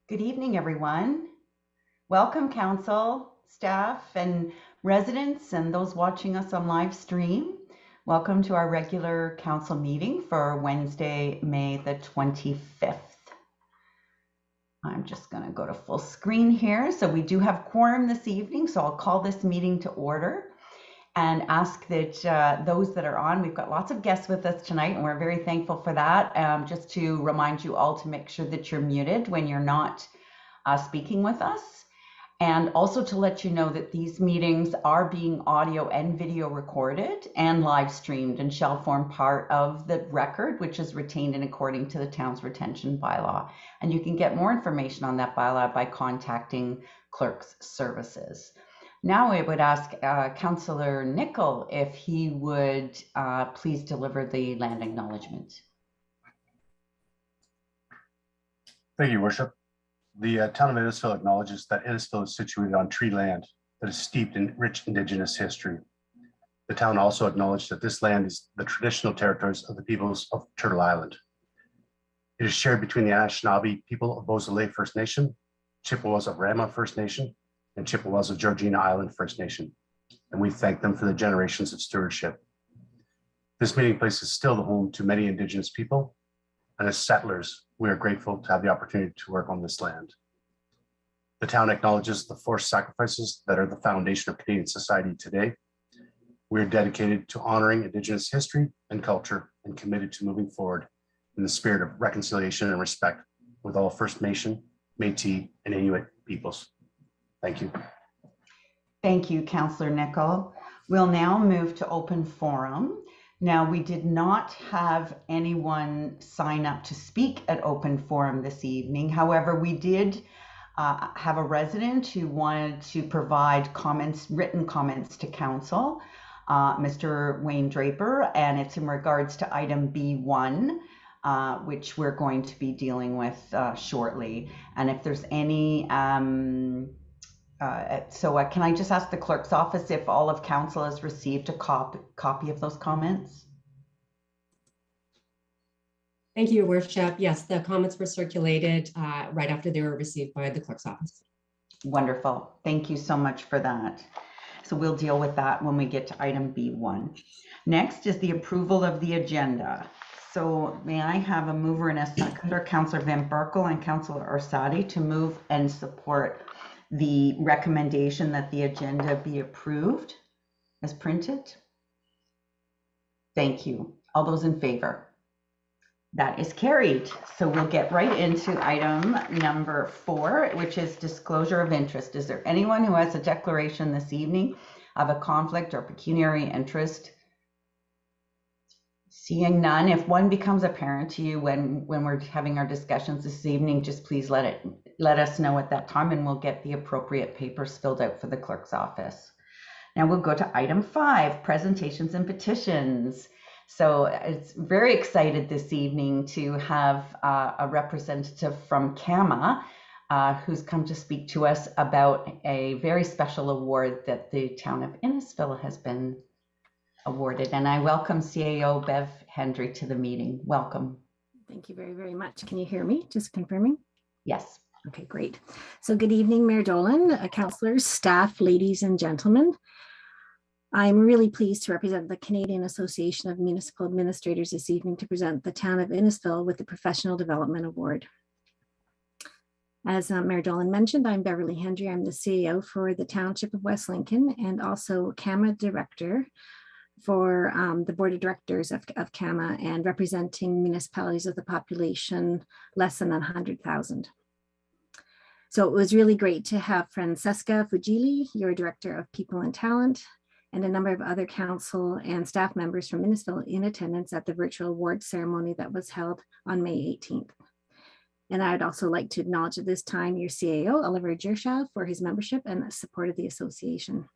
Good evening, everyone. Welcome, council, staff, and residents, and those watching us on live stream. Welcome to our regular council meeting for Wednesday, May the 25th. I'm just going to go to full screen here. So we do have quorum this evening, so I'll call this meeting to order and ask that those that are on, we've got lots of guests with us tonight, and we're very thankful for that. Just to remind you all to make sure that you're muted when you're not speaking with us, and also to let you know that these meetings are being audio and video recorded and live streamed and shall form part of the record, which is retained in according to the town's retention bylaw. And you can get more information on that bylaw by contacting Clerk's Services. Now I would ask Councillor Nicol if he would please deliver the land acknowledgement. Thank you, Worship. The town of Innisfil acknowledges that Innisfil is situated on tree land that is steeped in rich Indigenous history. The town also acknowledged that this land is the traditional territories of the peoples of Turtle Island. It is shared between the Anishinaabe people of Beausoleil First Nation, Chippewas of Rama First Nation, and Chippewas of Georgina Island First Nation, and we thank them for the generations of stewardship. This meeting place is still the home to many Indigenous people, and as settlers, we are grateful to have the opportunity to work on this land. The town acknowledges the forced sacrifices that are the foundation of Canadian society today. We are dedicated to honoring Indigenous history and culture and committed to moving forward in the spirit of reconciliation and respect with all First Nation, Métis, and Inuit peoples. Thank you. Thank you, Councillor Nicol. We'll now move to open forum. Now, we did not have anyone sign up to speak at open forum this evening. However, we did have a resident who wanted to provide comments, written comments to council, Mr. Wayne Draper, and it's in regards to item B1, which we're going to be dealing with shortly. And if there's any can I just ask the clerk's office if all of council has received a copy of those comments? Thank you, Your Worship. Yes, the comments were circulated right after they were received by the clerk's office. Wonderful. Thank you so much for that. So we'll deal with that when we get to item B1. Next is the approval of the agenda. So may I have a mover and a seconder, Councillor Van Berkel and Councillor Orsatti, to move and support the recommendation that the agenda be approved as printed? Thank you. All those in favor? That is carried. So we'll get right into item number 4, which is disclosure of interest. Is there anyone who has a declaration this evening of a conflict or pecuniary interest? Seeing none, if one becomes apparent to you when we're having our discussions this evening, just please let us know at that time, and we'll get the appropriate papers filled out for the clerk's office. Now we'll go to item 5, presentations and petitions. So it's very excited this evening to have a representative from CAMA who's come to speak to us about a very special award that the town of Innisfil has been awarded. And I welcome CAO Bev Hendry to the meeting. Welcome. Thank you very, very much. Can you hear me? Just confirming? Yes. Okay, great. So good evening, Mayor Dolan, councillors, staff, ladies and gentlemen. I'm really pleased to represent the Canadian Association of Municipal Administrators this evening to present the town of Innisfil with the Professional Development Award. As Mayor Dolan mentioned, I'm Beverly Hendry. I'm the CEO for the Township of West Lincoln and also CAMA Director for the Board of Directors of CAMA and representing municipalities with a population less than 100,000. So it was really great to have Francesca Fugili, your Director of People and Talent, and a number of other council and staff members from Innisfil in attendance at the virtual award ceremony that was held on May 18th. And I'd also like to acknowledge at this time your CAO, Oliver Jershaw, for his membership and support of the association.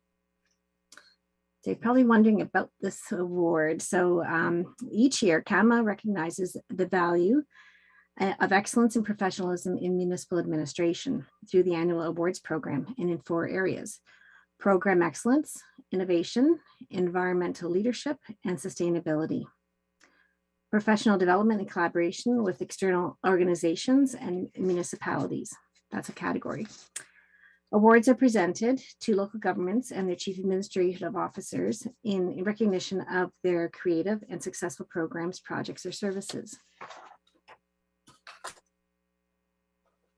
So you're probably wondering about this award. So each year, CAMA recognizes the value of excellence and professionalism in municipal administration through the annual awards program and in 4 areas: program excellence, innovation, environmental leadership, and sustainability. Professional development and collaboration with external organizations and municipalities. That's a category. Awards are presented to local governments and their chief administrative officers in recognition of their creative and successful programs, projects, or services.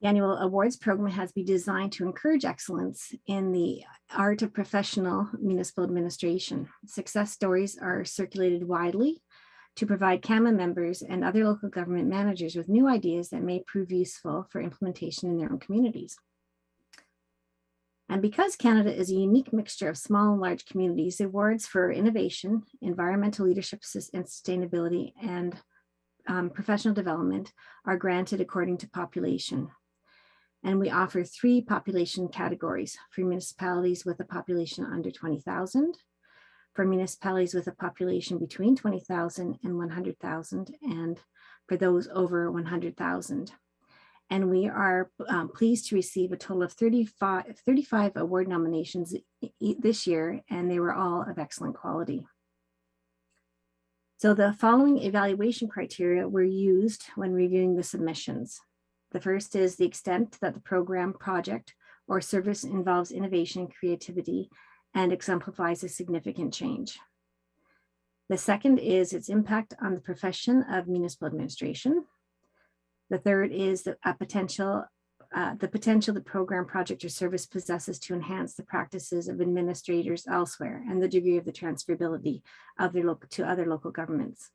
The annual awards program has been designed to encourage excellence in the art of professional municipal administration. Success stories are circulated widely to provide CAMA members and other local government managers with new ideas that may prove useful for implementation in their own communities. And because Canada is a unique mixture of small and large communities, awards for innovation, environmental leadership and sustainability, and professional development are granted according to population. And we offer 3 population categories: for municipalities with a population under 20,000, for municipalities with a population between 20,000 and 100,000, and for those over 100,000. And we are pleased to receive a total of 35 award nominations this year, and they were all of excellent quality. So the following evaluation criteria were used when reviewing the submissions. The first is the extent that the program, project, or service involves innovation, creativity, and exemplifies a significant change. The second is its impact on the profession of municipal administration. The third is the potential the program, project, or service possesses to enhance the practices of administrators elsewhere, and the degree of the transferability of their to other local governments.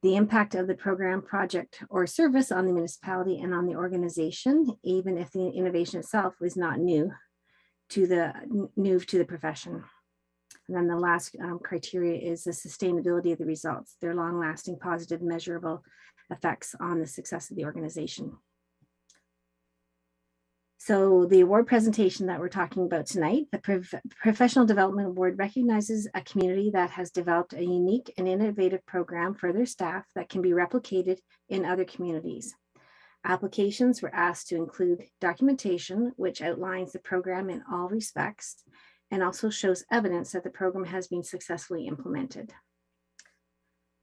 The impact of the program, project, or service on the municipality and on the organization, even if the innovation itself was not new to the profession. And then the last criteria is the sustainability of the results, their long-lasting, positive, measurable effects on the success of the organization. So the award presentation that we're talking about tonight, the Professional Development Award, recognizes a community that has developed a unique and innovative program for their staff that can be replicated in other communities. Applications were asked to include documentation which outlines the program in all respects and also shows evidence that the program has been successfully implemented.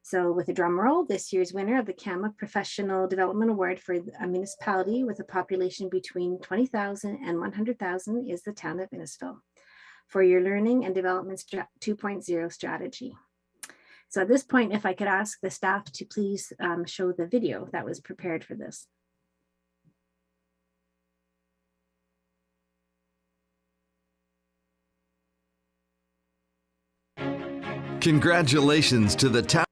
So with a drum roll, this year's winner of the CAMA Professional Development Award for a municipality with a population between 20,000 and 100,000 is the town of Innisfil for your Learning and Development 2.0 strategy. So at this point, if I could ask the staff to please show the video that was prepared for this. Congratulations to the town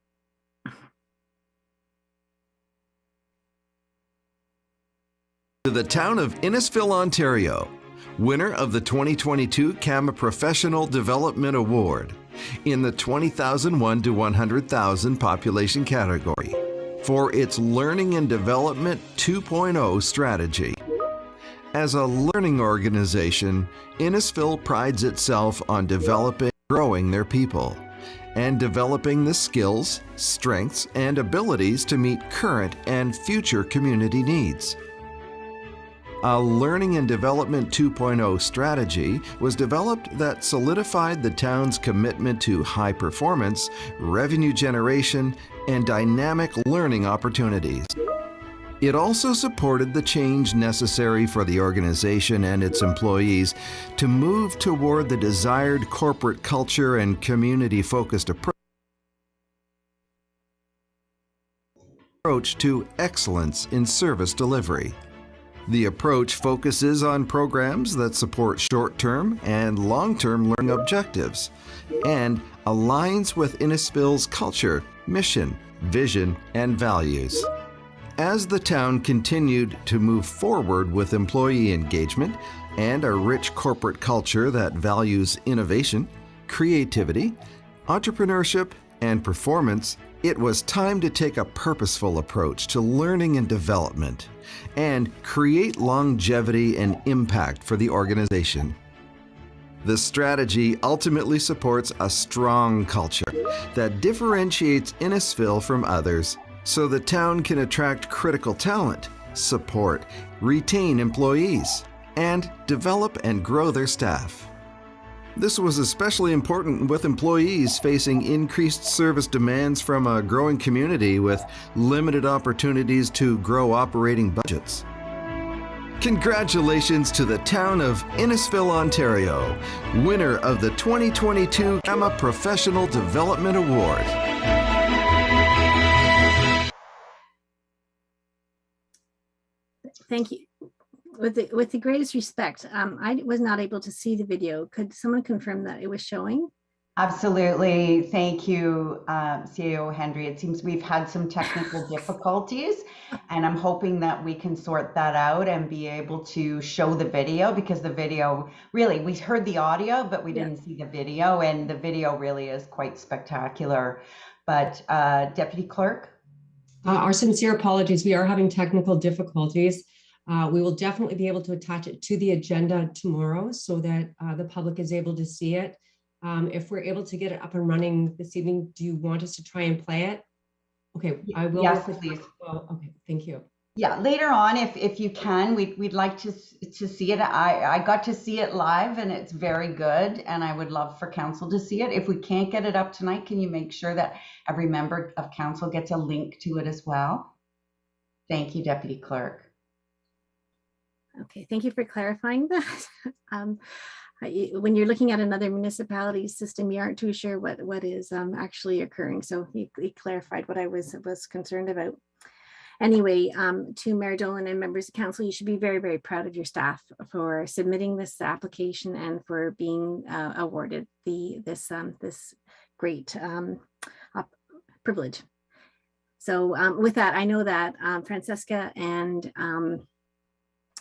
of Innisfil, Ontario, winner of the 2022 CAMA Professional Development Award in the 20,001 to 100,000 population category for its Learning and Development 2.0 strategy. As a learning organization, Innisfil prides itself on developing and growing their people and developing the skills, strengths, and abilities to meet current and future community needs. A Learning and Development 2.0 strategy was developed that solidified the town's commitment to high performance, revenue generation, and dynamic learning opportunities. It also supported the change necessary for the organization and its employees to move toward the desired corporate culture and community-focused approach to excellence in service delivery. The approach focuses on programs that support short-term and long-term learning objectives and aligns with Innisfil's culture, mission, vision, and values. As the town continued to move forward with employee engagement and a rich corporate culture that values innovation, creativity, entrepreneurship, and performance, it was time to take a purposeful approach to learning and development and create longevity and impact for the organization. The strategy ultimately supports a strong culture that differentiates Innisfil from others so the town can attract critical talent, support, retain employees, and develop and grow their staff. This was especially important with employees facing increased service demands from a growing community with limited opportunities to grow operating budgets. Congratulations to the town of Innisfil, Ontario, winner of the 2022 CAMA Professional Development Award. Thank you. With the greatest respect, I was not able to see the video. Could someone confirm that it was showing? Absolutely. Thank you, CAO Hendry. It seems we've had some technical difficulties, and I'm hoping that we can sort that out and be able to show the video, because the video, really, we heard the audio, but we didn't see the video, and the video really is quite spectacular. But Deputy Clerk? Our sincere apologies. We are having technical difficulties. We will definitely be able to attach it to the agenda tomorrow so that the public is able to see it. If we're able to get it up and running this evening, do you want us to try and play it? Okay, I will. Yes, please. Well, okay, thank you. Yeah, later on, if you can, we'd like to see it. I got to see it live, and it's very good, and I would love for council to see it. If we can't get it up tonight, can you make sure that every member of council gets a link to it as well? Thank you, Deputy Clerk. Okay, thank you for clarifying that. When you're looking at another municipality system, you aren't too sure what is actually occurring. So he clarified what I was concerned about. Anyway, to Mayor Dolan and members of council, you should be very, very proud of your staff for submitting this application and for being awarded this great privilege. So with that, I know that Francesca and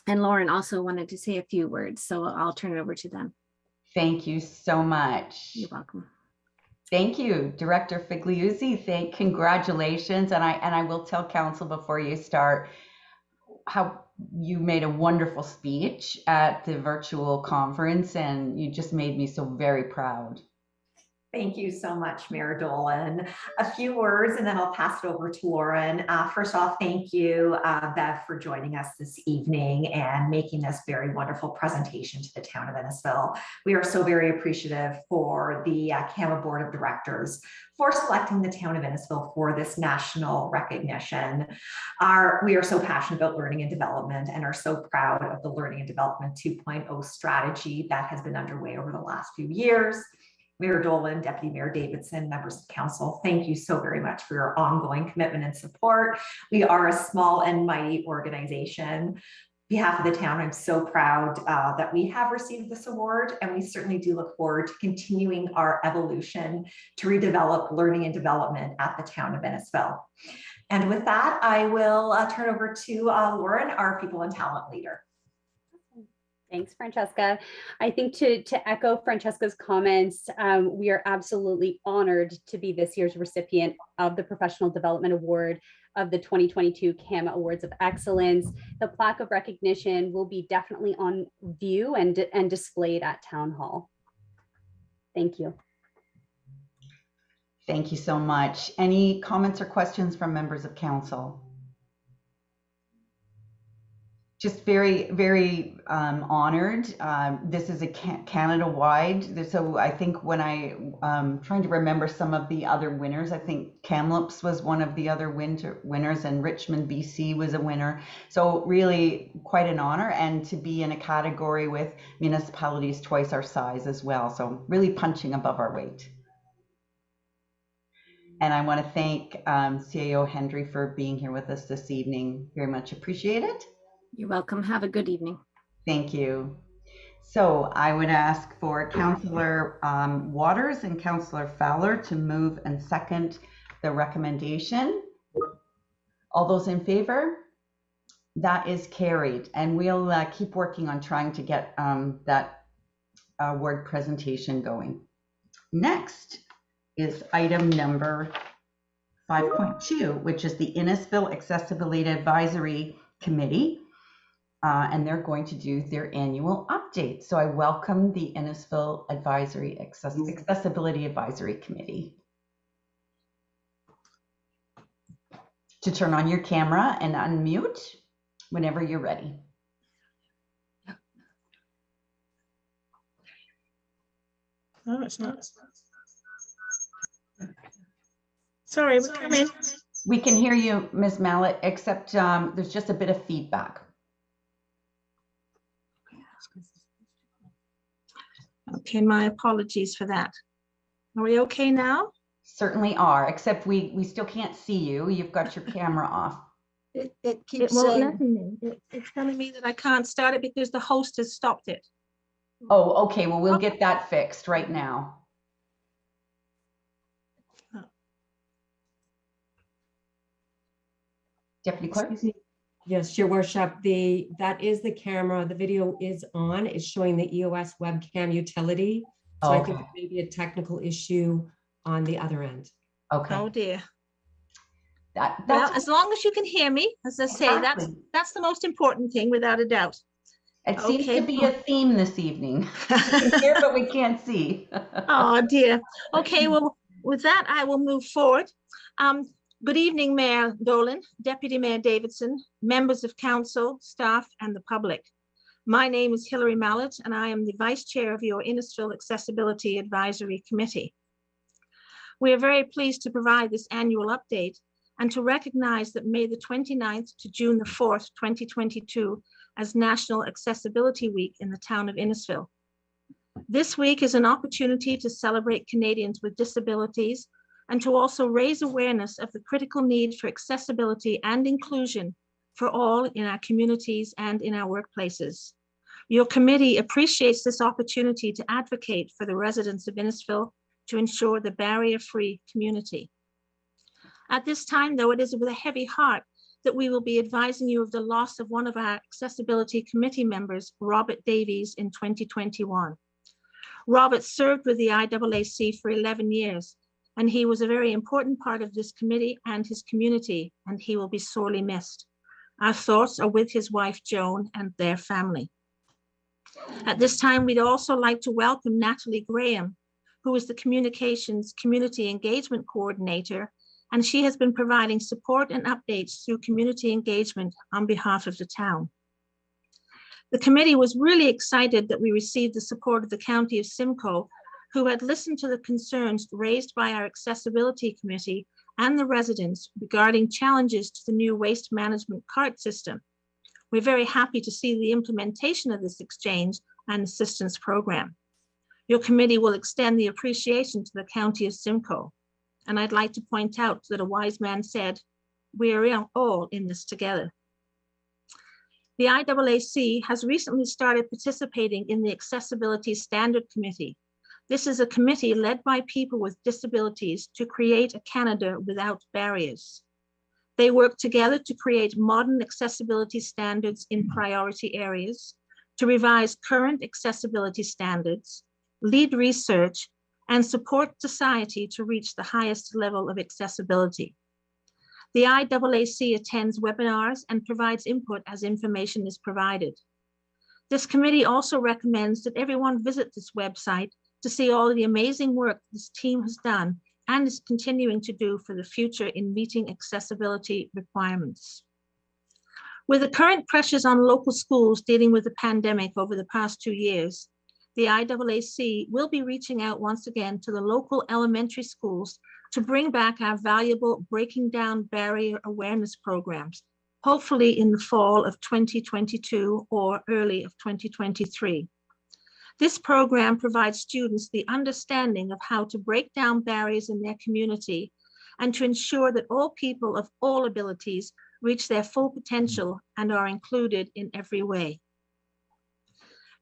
Lauren also wanted to say a few words, so I'll turn it over to them. Thank you so much. You're welcome. Thank you, Director Figliuzzi. Congratulations, and I will tell council before you start how you made a wonderful speech at the virtual conference, and you just made me so very proud. Thank you so much, Mayor Dolan. A few words and then I'll pass it over to Lauren. First off, thank you, Bev, for joining us this evening and making this very wonderful presentation to the town of Innisfil. We are so very appreciative for the CAMA Board of Directors for selecting the town of Innisfil for this national recognition. We are so passionate about learning and development and are so proud of the Learning and Development 2.0 strategy that has been underway over the last few years. Mayor Dolan, Deputy Mayor Davidson, members of council, thank you so very much for your ongoing commitment and support. We are a small and mighty organization. On behalf of the town, I'm so proud that we have received this award, and we certainly do look forward to continuing our evolution to redevelop learning and development at the town of Innisfil. And with that, I will turn over to Lauren, our People and Talent Leader. Thanks, Francesca. I think to echo Francesca's comments, we are absolutely honored to be this year's recipient of the Professional Development Award of the 2022 CAMA Awards of Excellence. The plaque of recognition will be definitely on view and displayed at Town Hall. Thank you. Thank you so much. Any comments or questions from members of council? Just very, very honored. This is a Canada-wide. So I think when I'm trying to remember some of the other winners, I think Kamloops was one of the other winners, and Richmond, BC was a winner. So really quite an honor, and to be in a category with municipalities twice our size as well. So really punching above our weight. And I want to thank CAO Hendry for being here with us this evening. Very much appreciate it. You're welcome. Have a good evening. Thank you. So I would ask for Councillor Waters and Councillor Fowler to move and second the recommendation. All those in favor? That is carried. And we'll keep working on trying to get that award presentation going. Next is item number 5.2, which is the Innisfil Accessibility Advisory Committee. And they're going to do their annual update. So I welcome the Innisfil Accessibility Advisory Committee. To turn on your camera and unmute whenever you're ready. No, it's not. Sorry, we're coming. We can hear you, Ms. Mallet, except there's just a bit of feedback. Okay, my apologies for that. Are we okay now? Certainly are, except we still can't see you. You've got your camera off. It keeps won't saying- let me. It's telling me that I can't start it because the host has stopped it. Oh, okay. Well, we'll get that fixed right now. Deputy Clerk? Excuse me. Yes, Your Worship, that is the camera. The video is on. It's showing the EOS webcam utility. So I think Okay. it may be a technical issue on the other end. Okay. Oh dear. Well, Well, as long as you can hear me, as I say, Exactly. that's the most important thing, without a doubt. It seems Okay. to be a theme this evening. We can hear, but we can't see. Oh dear. Okay, well, with that, I will move forward. Good evening, Mayor Dolan, Deputy Mayor Davidson, members of council, staff, and the public. My name is Hilary Mallet, and I am the Vice Chair of your Innisfil Accessibility Advisory Committee. We are very pleased to provide this annual update and to recognize that May the 29th to June the 4th, 2022, as National Accessibility Week in the town of Innisfil. This week is an opportunity to celebrate Canadians with disabilities and to also raise awareness of the critical need for accessibility and inclusion for all in our communities and in our workplaces. Your committee appreciates this opportunity to advocate for the residents of Innisfil to ensure the barrier-free community. At this time, though, it is with a heavy heart that we will be advising you of the loss of one of our accessibility committee members, Robert Davies, in 2021. Robert served with the IAAC for 11 years, and he was a very important part of this committee and his community, and he will be sorely missed. Our thoughts are with his wife, Joan, and their family. At this time, we'd also like to welcome Natalie Graham, who is the Communications Community Engagement Coordinator, and she has been providing support and updates through community engagement on behalf of the town. The committee was really excited that we received the support of the County of Simcoe, who had listened to the concerns raised by our Accessibility Committee and the residents regarding challenges to the new waste management cart system. We're very happy to see the implementation of this exchange and assistance program. Your committee will extend the appreciation to the County of Simcoe. And I'd like to point out that a wise man said, we are all in this together. The IAAC has recently started participating in the Accessibility Standard Committee. This is a committee led by people with disabilities to create a Canada without barriers. They work together to create modern accessibility standards in priority areas, to revise current accessibility standards, lead research, and support society to reach the highest level of accessibility. The IAAC attends webinars and provides input as information is provided. This committee also recommends that everyone visit this website to see all the amazing work this team has done and is continuing to do for the future in meeting accessibility requirements. With the current pressures on local schools dealing with the pandemic over the past 2 years, the IAAC will be reaching out once again to the local elementary schools to bring back our valuable Breaking Down Barrier Awareness programs, hopefully in the fall of 2022 or early of 2023. This program provides students the understanding of how to break down barriers in their community and to ensure that all people of all abilities reach their full potential and are included in every way.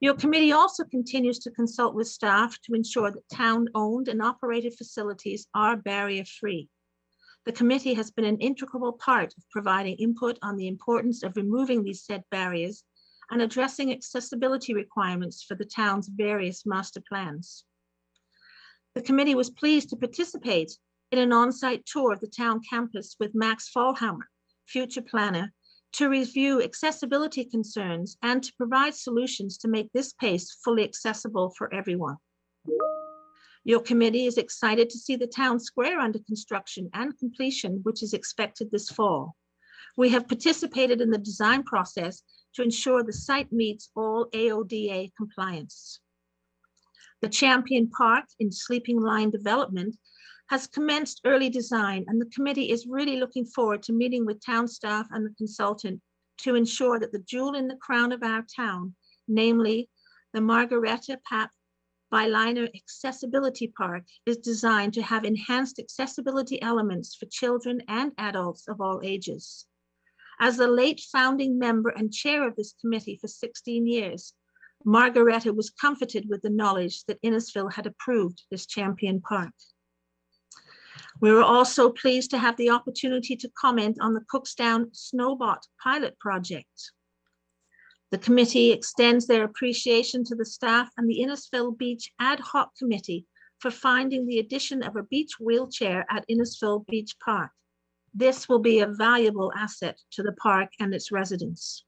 Your committee also continues to consult with staff to ensure that town-owned and operated facilities are barrier-free. The committee has been an integral part of providing input on the importance of removing these said barriers and addressing accessibility requirements for the town's various master plans. The committee was pleased to participate in an on-site tour of the town campus with Max Fallhammer, future planner, to review accessibility concerns and to provide solutions to make this place fully accessible for everyone. Your committee is excited to see the town square under construction and completion, which is expected this fall. We have participated in the design process to ensure the site meets all AODA compliance. The Champion Park in Sleeping Line development has commenced early design, and the committee is really looking forward to meeting with town staff and the consultant to ensure that the jewel in the crown of our town namely the Margaretta Papp Byliner Accessibility Park is designed to have enhanced accessibility elements for children and adults of all ages. As the late founding member and chair of this committee for 16 years, Margaretta was comforted with the knowledge that Innisfil had approved this champion park. We were also pleased to have the opportunity to comment on the Cookstown Snowbot pilot project. The committee extends their appreciation to the staff and the Innisfil Beach Ad Hoc Committee for finding the addition of a beach wheelchair at Innisfil Beach Park. This will be a valuable asset to the park and its residents.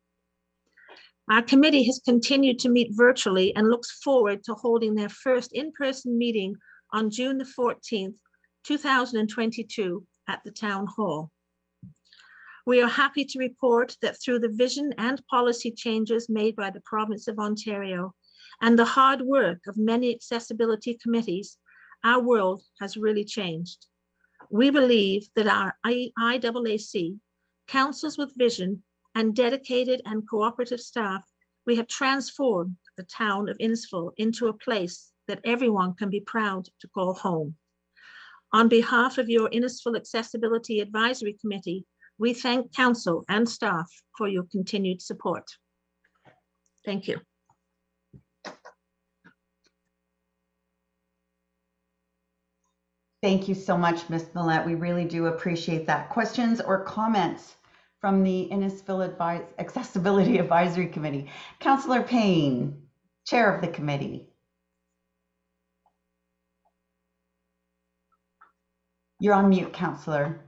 Our committee has continued to meet virtually and looks forward to holding their first in-person meeting on June the 14th, 2022 at the Town Hall. We are happy to report that through the vision and policy changes made by the province of Ontario and the hard work of many accessibility committees, our world has really changed. We believe that our IAAC, councils with vision, and dedicated and cooperative staff, we have transformed the town of Innsville into a place that everyone can be proud to call home. On behalf of your Innisfil Accessibility Advisory Committee, we thank council and staff for your continued support. Thank you. Thank you so much, Ms. Millette. We really do appreciate that. Questions or comments from the Innisfil Accessibility Advisory Committee? Councillor Payne, Chair of the committee. You're on mute, Councillor.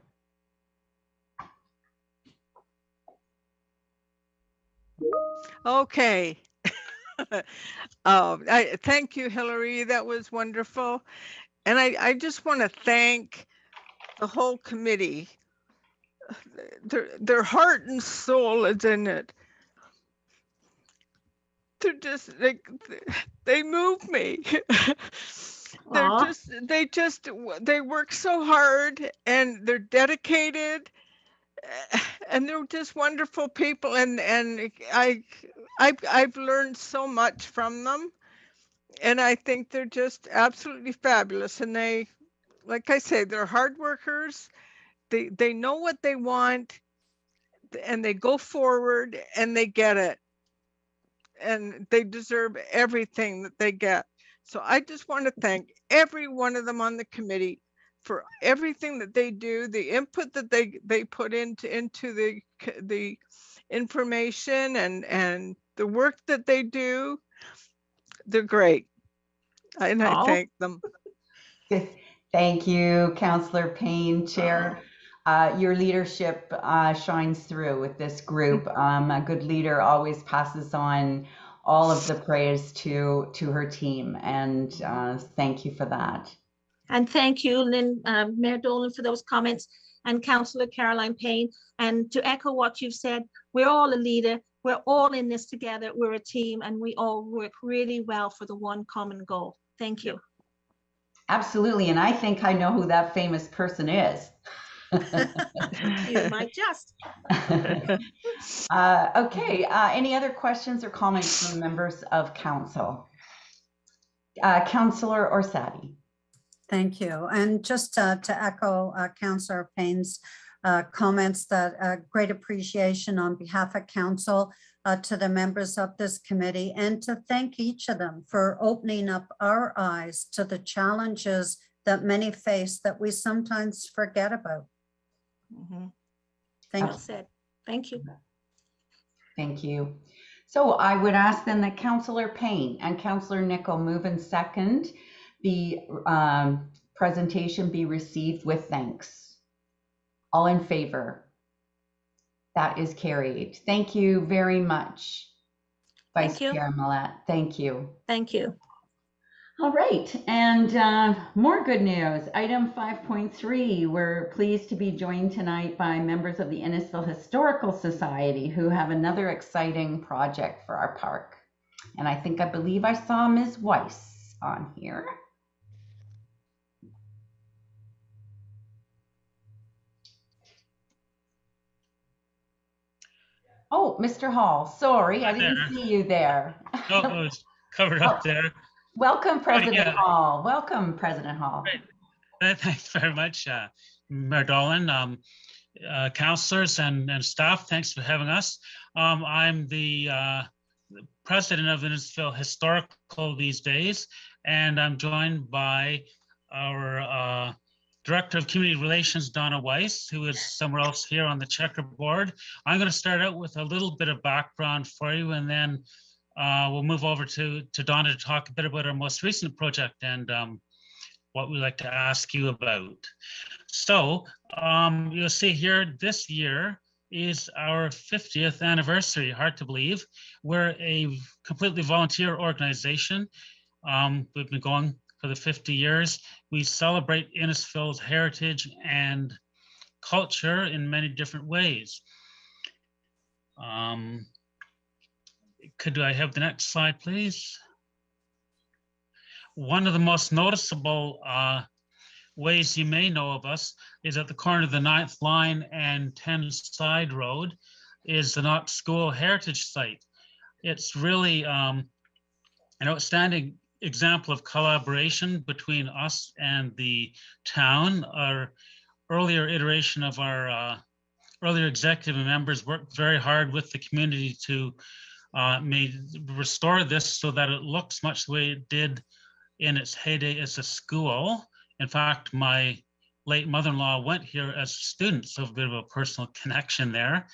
Okay. Thank you, Hillary. That was wonderful. And I just want to thank the whole committee. Their heart and soul is in it. They're just they move me. They work so hard and they're dedicated and they're just wonderful people, and I've learned so much from them, and I think they're just absolutely fabulous. And they, like I say, they're hard workers. They know what they want, and they go forward and they get it, and they deserve everything that they get. So I just want to thank every one of them on the committee for everything that they do, the input that they put into the information and the work that they do. They're great, and I thank them. Thank you, Councillor Payne, Chair. Your leadership shines through with this group. A good leader always passes on all of the praise to her team, and thank you for that. And thank you, Lynn, Mayor Dolan, for those comments, and Councillor Caroline Payne. And to echo what you've said, we're all a leader. We're all in this together. We're a team, and we all work really well for the one common goal. Thank you. Absolutely, and I think I know who that famous person is. You might just. Okay, any other questions or comments from members of council? Councillor Orsatti. Thank you. And just to echo Councillor Payne's comments, that great appreciation on behalf of council to the members of this committee, and to thank each of them for opening up our eyes to the challenges that many face that we sometimes forget about. Thank you. Said. Thank you. Thank you. So I would ask then that Councillor Payne and Councillor Nicol move and second the presentation be received with thanks. All in favor? That is carried. Thank you very much, Vice Chair Millette. Thank you. Thank you. All right, and more good news. Item 5.3, we're pleased to be joined tonight by members of the Innisfil Historical Society who have another exciting project for our park. And I believe I saw Ms. Weiss on here. Oh, Mr. Hall, sorry, I didn't see you there. Oh, it was covered up there. Welcome, President yeah. Hall. Welcome, President Hall. Great. Thanks very much, Mayor Dolan, councillors and staff. Thanks for having us. I'm the president of Innisfil Historical these days, and I'm joined by our Director of Community Relations, Donna Weiss, who is somewhere else here on the checkerboard. I'm going to start out with a little bit of background for you, and then we'll move over to Donna to talk a bit about our most recent project and what we'd like to ask you about. So you'll see here, this year is our 50th anniversary, hard to believe. We're a completely volunteer organization. We've been going for the 50 years. We celebrate Innisfil's heritage and culture in many different ways. Could I have the next slide, please? One of the most noticeable ways you may know of us is at the corner of the 9th Line and 10 Side Road is the Knox School Heritage Site. It's really an outstanding example of collaboration between us and the town. Our earlier iteration of our earlier executive members worked very hard with the community to restore this so that it looks much the way it did in its heyday as a school. In fact, my late mother-in-law went here as a student, so a bit of a personal connection there.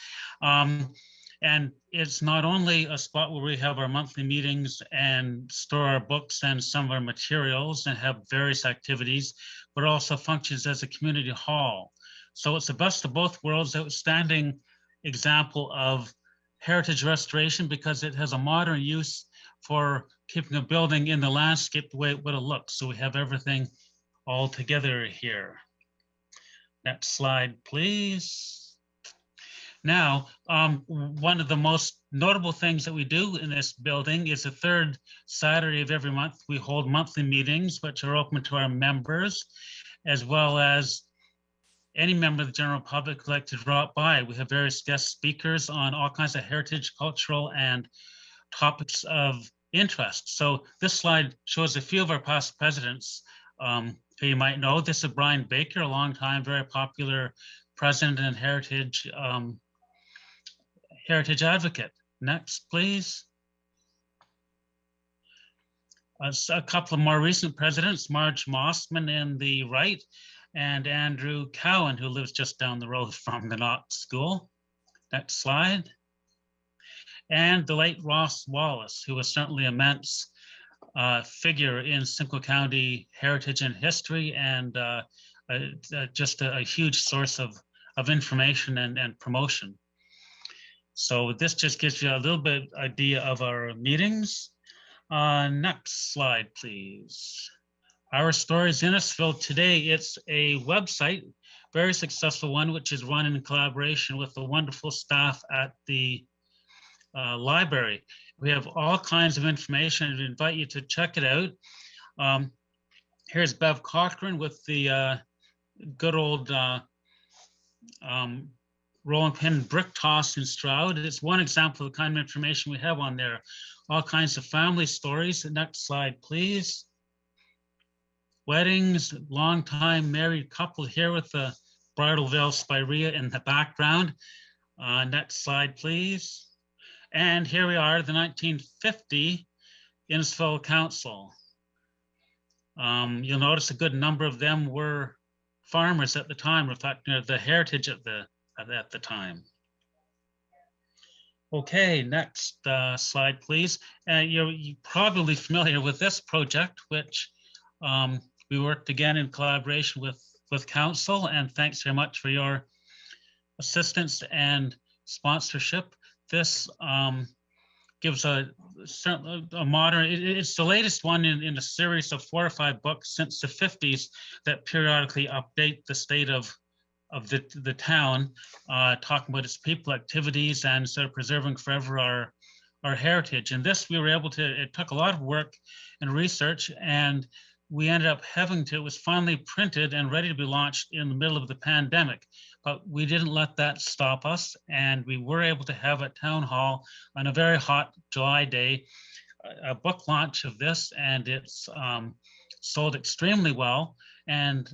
And it's not only a spot where we have our monthly meetings and store our books and some of our materials and have various activities, but also functions as a community hall. So it's the best of both worlds, outstanding example of heritage restoration because it has a modern use for keeping a building in the landscape the way it would have looked. So we have everything all together here. Next slide, please. Now, one of the most notable things that we do in this building is the third Saturday of every month. We hold monthly meetings, which are open to our members, as well as any member of the general public who'd like to drop by. We have various guest speakers on all kinds of heritage, cultural, and topics of interest. So this slide shows a few of our past presidents who you might know. This is Brian Baker, a long time, very popular president and heritage advocate. Next, please. A couple of more recent presidents, Marge Mossman in the right, and Andrew Cowan, who lives just down the road from the Knox School. Next slide. And the late Ross Wallace, who was certainly an immense figure in Simcoe County heritage and history, and just a huge source of information and promotion. So this just gives you a little bit idea of our meetings. Next slide, please. Our Stories Innisfil today, it's a website, very successful one, which is run in collaboration with the wonderful staff at the library. We have all kinds of information and we invite you to check it out. Here's Bev Cochran with the good old rolling pin brick toss in Stroud. It's one example of the kind of information we have on there. All kinds of family stories. The next slide, please. Weddings, long time married couple here with the bridal veil spirea in the background. Next slide, please. And here we are, the 1950 Innisfil Council. You'll notice a good number of them were farmers at the time, reflecting the heritage at the time. Okay, next slide, please. You're probably familiar with this project, which we worked again in collaboration with Council, and thanks very much for your assistance and sponsorship. This gives a modern, it's the latest one in a series of 4 or 5 books since the 50s that periodically update the state of the town, talking about its people, activities, and sort of preserving forever our heritage. And this we were able to, it took a lot of work and research, and we ended up having to, it was finally printed and ready to be launched in the middle of the pandemic, but we didn't let that stop us. And we were able to have at Town Hall on a very hot July day, a book launch of this, and it's sold extremely well. And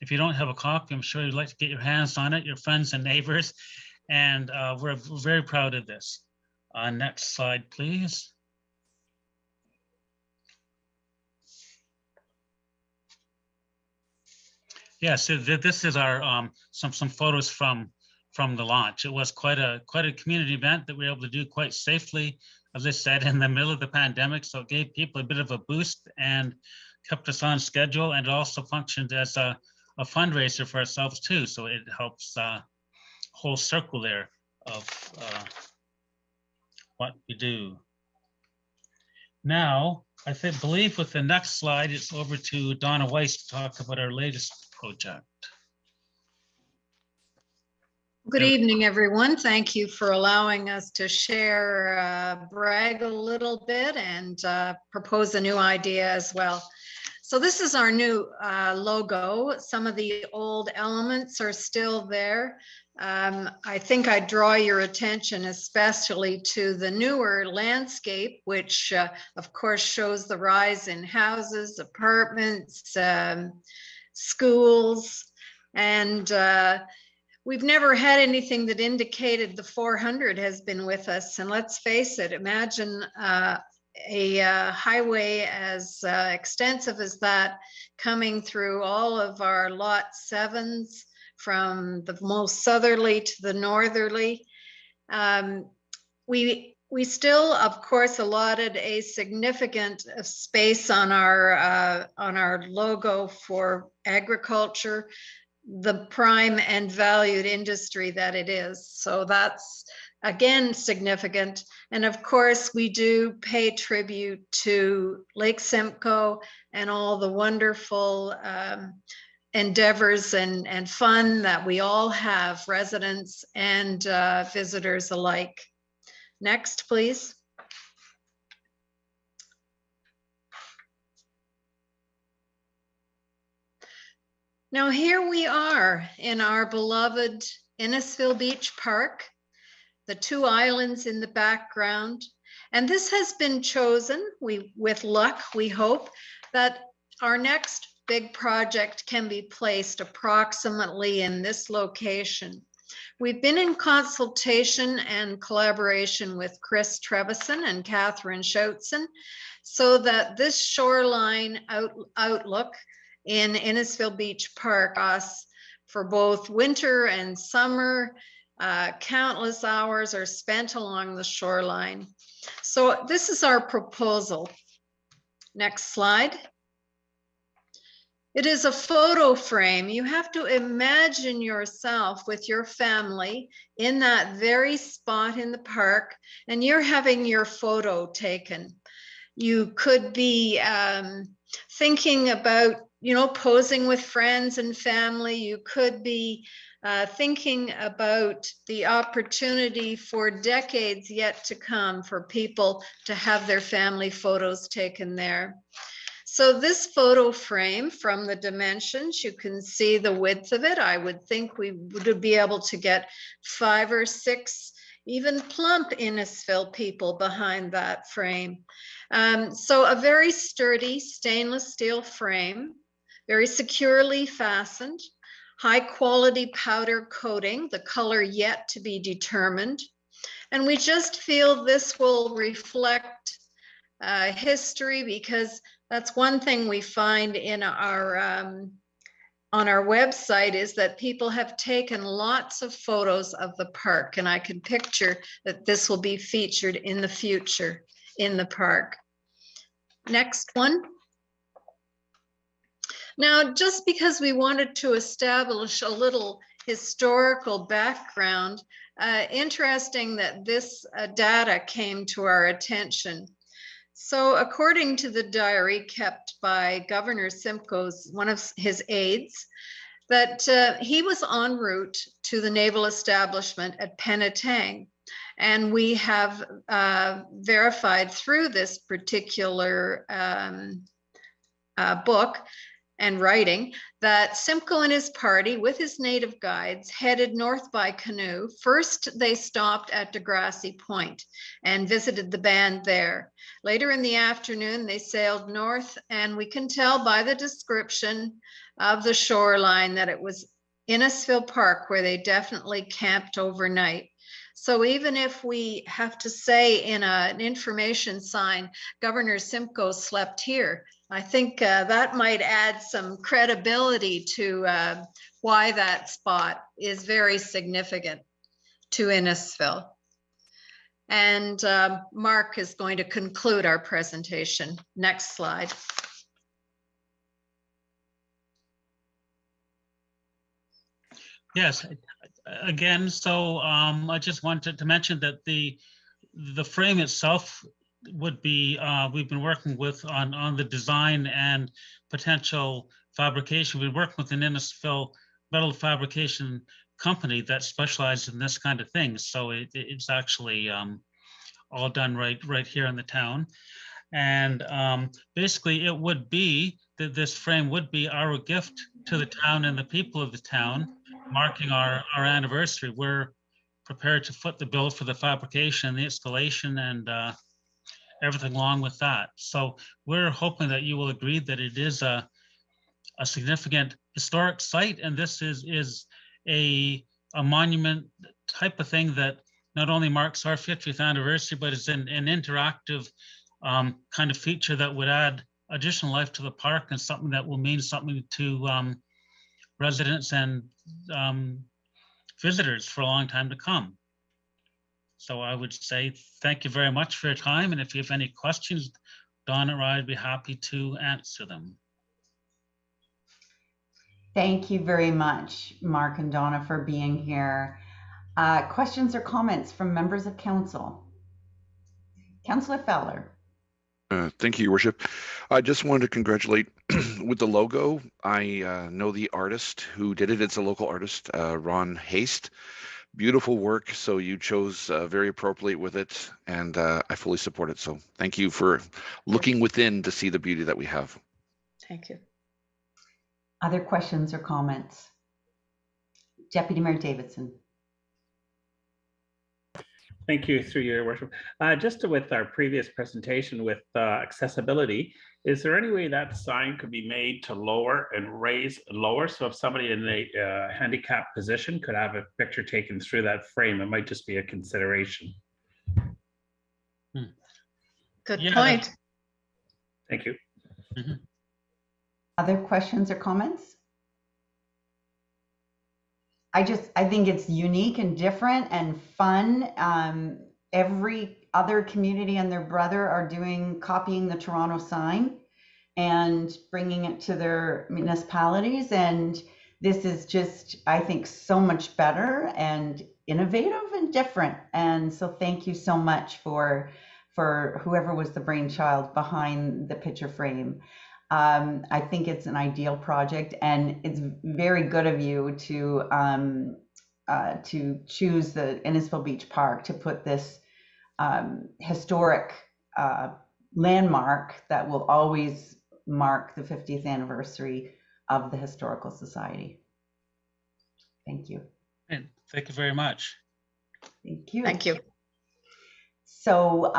if you don't have a copy, I'm sure you'd like to get your hands on it, your friends and neighbors. And we're very proud of this. Next slide, please. Yeah, so this is our some photos from the launch. It was quite a community event that we were able to do quite safely, as I said, in the middle of the pandemic. So it gave people a bit of a boost and kept us on schedule, and it also functioned as a fundraiser for ourselves too. So it helps whole circle there of what we do. Now, I believe with the next slide, it's over to Donna Weiss to talk about our latest project. Good evening, everyone. Thank you for allowing us to share, brag a little bit, and propose a new idea as well. So this is our new logo. Some of the old elements are still there. I think I draw your attention especially to the newer landscape, which of course shows the rise in houses, apartments, schools, and we've never had anything that indicated the 400 has been with us. And let's face it, imagine a highway as extensive as that coming through all of our lot 7s, from the most southerly to the northerly. We still, of course, allotted a significant space on our logo for agriculture, the prime and valued industry that it is. So that's, again, significant. And of course, we do pay tribute to Lake Simcoe and all the wonderful endeavors and fun that we all have, residents and visitors alike. Next, please. Now here we are in our beloved Innisfil Beach Park, the 2 islands in the background. And this has been chosen, with luck, we hope, that our next big project can be placed approximately in this location. We've been in consultation and collaboration with Chris Trevison and Catherine Schoutsen, so that this shoreline outlook in Innisfil Beach Park us for both winter and summer. Countless hours are spent along the shoreline. So this is our proposal. Next slide. It is a photo frame. You have to imagine yourself with your family in that very spot in the park, and you're having your photo taken. You could be thinking about, posing with friends and family. You could be thinking about the opportunity for decades yet to come for people to have their family photos taken there. So this photo frame, from the dimensions, you can see the width of it. I would think we would be able to get 5 or 6 even plump Innisfil people behind that frame. So a very sturdy stainless steel frame, very securely fastened, high quality powder coating, the color yet to be determined. And we just feel this will reflect history, because that's one thing we find in our on our website, is that people have taken lots of photos of the park, and I can picture that this will be featured in the future in the park. Next one. Now, just because we wanted to establish a little historical background, interesting that this data came to our attention. So according to the diary kept by Governor Simcoe's, one of his aides, that he was en route to the naval establishment at Penetang. And we have verified through this particular book and writing that Simcoe and his party with his native guides headed north by canoe. First, they stopped at Degrassi Point and visited the band there. Later in the afternoon, they sailed north, and we can tell by the description of the shoreline that it was Innisfil Park, where they definitely camped overnight. So even if we have to say in an information sign, Governor Simcoe slept here, I think that might add some credibility to why that spot is very significant to Innisfil. And Mark is going to conclude our presentation. Next slide. Yes, again, so I just wanted to mention that the frame itself would be, we've been working with on the design and potential fabrication. We work with an Innisfil metal fabrication company that specializes in this kind of thing. So it's actually all done right here in the town. And basically it would be that this frame would be our gift to the town and the people of the town, marking our anniversary. We're prepared to foot the bill for the fabrication, the installation, and everything along with that. So we're hoping that you will agree that it is a significant historic site, and this is a monument type of thing that not only marks our 50th anniversary, but is an interactive kind of feature that would add additional life to the park, and something that will mean something to residents and visitors for a long time to come. So I would say thank you very much for your time. And if you have any questions, Donna or I would be happy to answer them. Thank you very much, Mark and Donna, for being here. Questions or comments from members of council? Councillor Fowler. Thank you, Your Worship. I just wanted to congratulate with the logo. I know the artist who did it. It's a local artist, Ron Haste. Beautiful work. So you chose very appropriately with it, and I fully support it. So thank you for looking within to see the beauty that we have. Thank you. Other questions or comments? Deputy Mayor Davidson. Thank you, through your worship. Just with our previous presentation with accessibility, is there any way that sign could be made to lower and raise lower? So if somebody in a handicapped position could have a picture taken through that frame, it might just be a consideration. Good point. Thank you. Mm-hmm. Other questions or comments? I think it's unique and different and fun. Every other community and their brother are copying the Toronto sign and bringing it to their municipalities. And this is just, I think, so much better and innovative and different. And so thank you so much for whoever was the brainchild behind the picture frame. I think it's an ideal project, and it's very good of you to choose the Innisfil Beach Park to put this historic landmark that will always mark the 50th anniversary of the Historical Society. Thank you. And thank you very much. Thank you. Thank you. So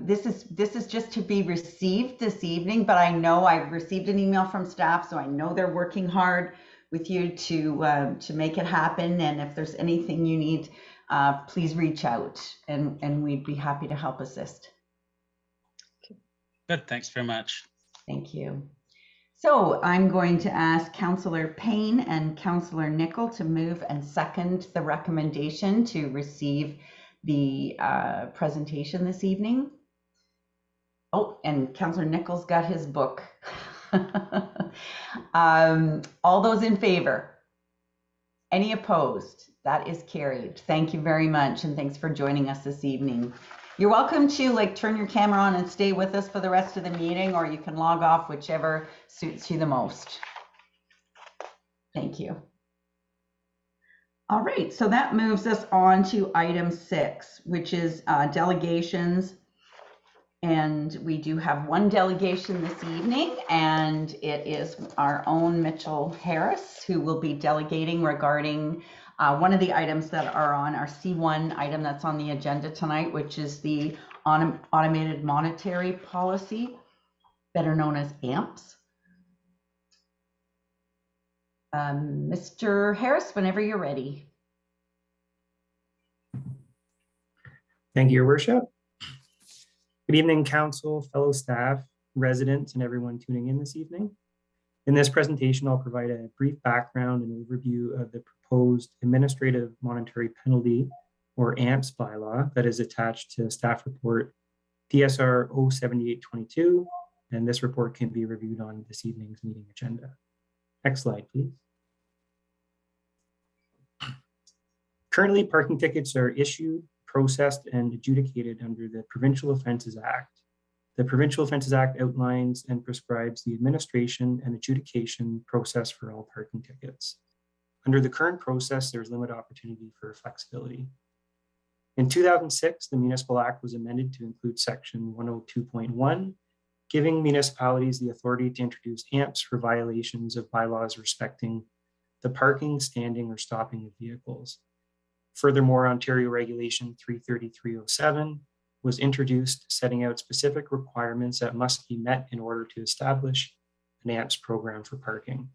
this is just to be received this evening, but I know I've received an email from staff, so I know they're working hard with you to make it happen. And if there's anything you need, please reach out, and we'd be happy to help assist. Good, thanks very much. Thank you. So I'm going to ask Councillor Payne and Councillor Nickel to move and second the recommendation to receive the presentation this evening. Oh, and Councillor Nichols got his book. All those in favor? Any opposed? That is carried. Thank you very much, and thanks for joining us this evening. You're welcome to turn your camera on and stay with us for the rest of the meeting, or you can log off, whichever suits you the most. Thank you. All right, so that moves us on to item 6, which is delegations And we do have one delegation this evening, and it is our own Mitchell Harris who will be delegating regarding one of the items that are on our C1 item that's on the agenda tonight, which is the automated monetary policy, better known as AMPS. Mr. Harris, whenever you're ready. Thank you, Your Worship. Good evening, Council, fellow staff, residents, and everyone tuning in this evening. In this presentation, I'll provide a brief background and overview of the proposed Administrative Monetary Penalty, or AMPS bylaw, that is attached to Staff Report DSR 07822, and this report can be reviewed on this evening's meeting agenda. Next slide, please. Currently, parking tickets are issued, processed, and adjudicated under the Provincial Offences Act. The Provincial Offences Act outlines and prescribes the administration and adjudication process for all parking tickets. Under the current process, there's limited opportunity for flexibility. In 2006, the Municipal Act was amended to include Section 102.1, giving municipalities the authority to introduce AMPs for violations of bylaws respecting the parking, standing, or stopping of vehicles. Furthermore, Ontario Regulation 33307 was introduced, setting out specific requirements that must be met in order to establish an AMPS program for parking.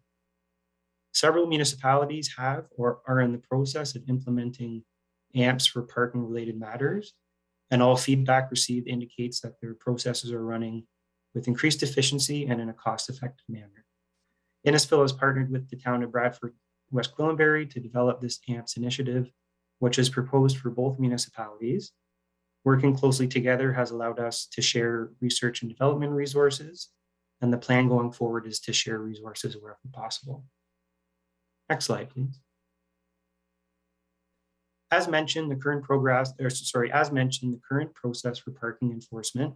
Several municipalities have or are in the process of implementing AMPS for parking-related matters, and all feedback received indicates that their processes are running with increased efficiency and in a cost-effective manner. Innisfil has partnered with the town of Bradford, West Gwillimbury to develop this AMPS initiative, which is proposed for both municipalities. Working closely together has allowed us to share research and development resources, and the plan going forward is to share resources wherever possible. Next slide, please. As mentioned, the current process for parking enforcement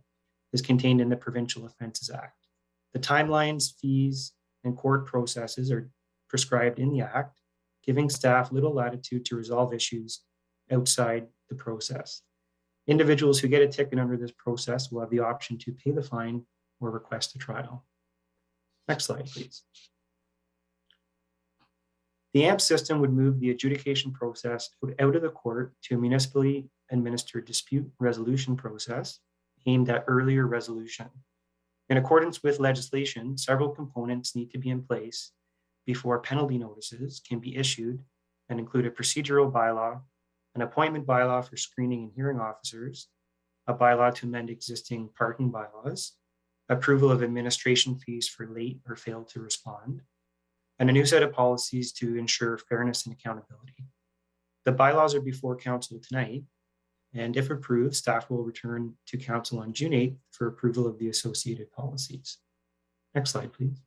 is contained in the Provincial Offences Act. The timelines, fees, and court processes are prescribed in the Act, giving staff little latitude to resolve issues outside the process. Individuals who get a ticket under this process will have the option to pay the fine or request a trial. Next slide, please. The AMP system would move the adjudication process out of the court to a municipally administered dispute resolution process aimed at earlier resolution. In accordance with legislation, several components need to be in place before penalty notices can be issued and include a procedural bylaw, an appointment bylaw for screening and hearing officers, a bylaw to amend existing parking bylaws, approval of administration fees for late or fail to respond, and a new set of policies to ensure fairness and accountability. The bylaws are before Council tonight, and if approved, staff will return to Council on June 8th for approval of the associated policies. Next slide, please.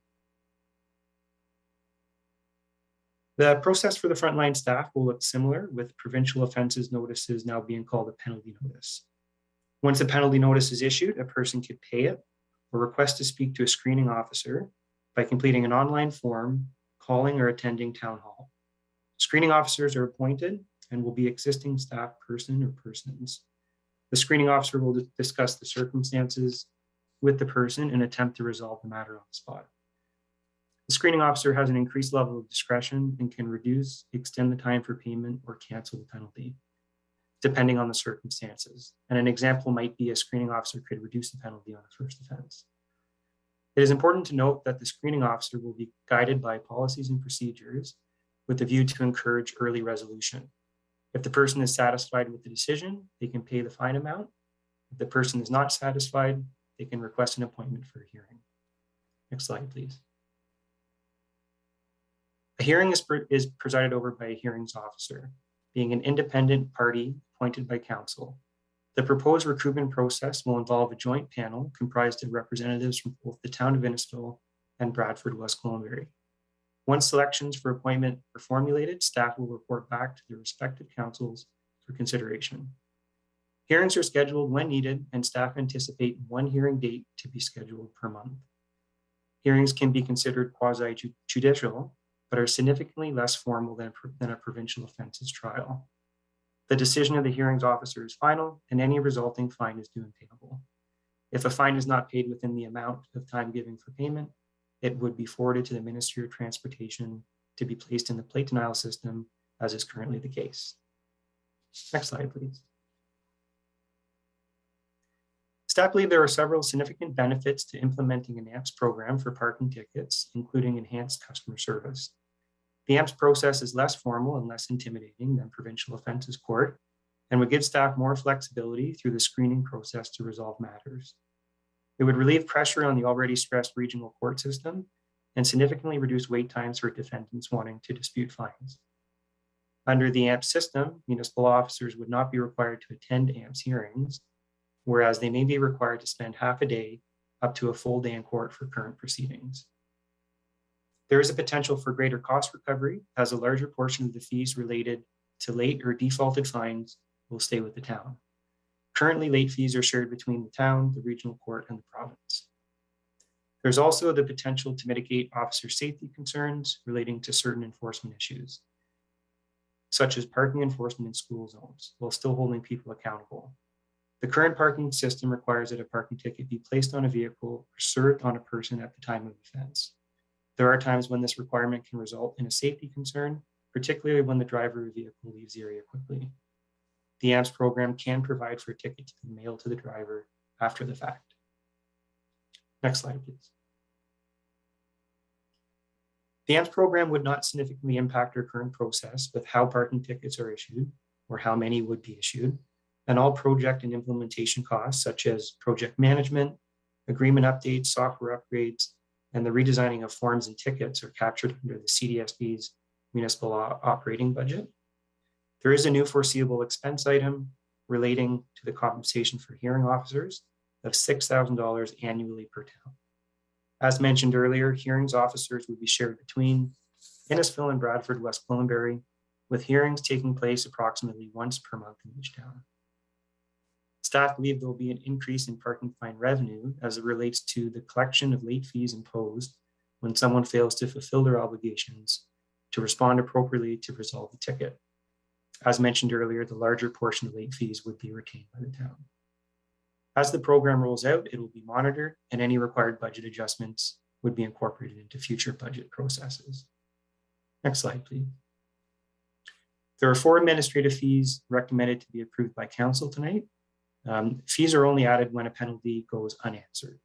The process for the frontline staff will look similar, with provincial offenses notices now being called a penalty notice. Once a penalty notice is issued, a person can pay it or request to speak to a screening officer by completing an online form, calling or attending town hall. Screening officers are appointed and will be existing staff person or persons. The screening officer will discuss the circumstances with the person and attempt to resolve the matter on the spot. The screening officer has an increased level of discretion and can reduce, extend the time for payment, or cancel the penalty, depending on the circumstances. And an example might be a screening officer could reduce the penalty on the first offense. It is important to note that the screening officer will be guided by policies and procedures with a view to encourage early resolution. If the person is satisfied with the decision, they can pay the fine amount. If the person is not satisfied, they can request an appointment for a hearing. Next slide, please. A hearing is presided over by a hearings officer, being an independent party appointed by Council. The proposed recruitment process will involve a joint panel comprised of representatives from both the town of Innisfil and Bradford, West Gwillimbury. Once selections for appointment are formulated, staff will report back to their respective councils for consideration. Hearings are scheduled when needed, and staff anticipate one hearing date to be scheduled per month. Hearings can be considered quasi-judicial, but are significantly less formal than a provincial offences trial. The decision of the hearings officer is final, and any resulting fine is due and payable. If a fine is not paid within the amount of time given for payment, it would be forwarded to the Ministry of Transportation to be placed in the plate denial system, as is currently the case. Next slide, please. Staff believe there are several significant benefits to implementing an AMPS program for parking tickets, including enhanced customer service. The AMPS process is less formal and less intimidating than provincial offences court, and would give staff more flexibility through the screening process to resolve matters. It would relieve pressure on the already stressed regional court system and significantly reduce wait times for defendants wanting to dispute fines. Under the AMPS system, municipal officers would not be required to attend AMPS hearings, whereas they may be required to spend half a day up to a full day in court for current proceedings. There is a potential for greater cost recovery, as a larger portion of the fees related to late or defaulted fines will stay with the town. Currently, late fees are shared between the town, the regional court, and the province. There's also the potential to mitigate officer safety concerns relating to certain enforcement issues, such as parking enforcement in school zones, while still holding people accountable. The current parking system requires that a parking ticket be placed on a vehicle or served on a person at the time of offense. There are times when this requirement can result in a safety concern, particularly when the driver of the vehicle leaves the area quickly. The AMPS program can provide for a ticket to be mailed to the driver after the fact. Next slide, please. The AMPS program would not significantly impact our current process with how parking tickets are issued or how many would be issued, and all project and implementation costs, such as project management, agreement updates, software upgrades, and the redesigning of forms and tickets are captured under the CDSB's municipal operating budget. There is a new foreseeable expense item relating to the compensation for hearing officers of $6,000 annually per town. As mentioned earlier, hearings officers would be shared between Innisfil and Bradford West Cloneberry, with hearings taking place approximately once per month in each town. Staff believe there will be an increase in parking fine revenue as it relates to the collection of late fees imposed when someone fails to fulfill their obligations to respond appropriately to resolve the ticket. As mentioned earlier, the larger portion of late fees would be retained by the town. As the program rolls out, it will be monitored, and any required budget adjustments would be incorporated into future budget processes. Next slide, please. There are 4 administrative fees recommended to be approved by council tonight. Fees are only added when a penalty goes unanswered.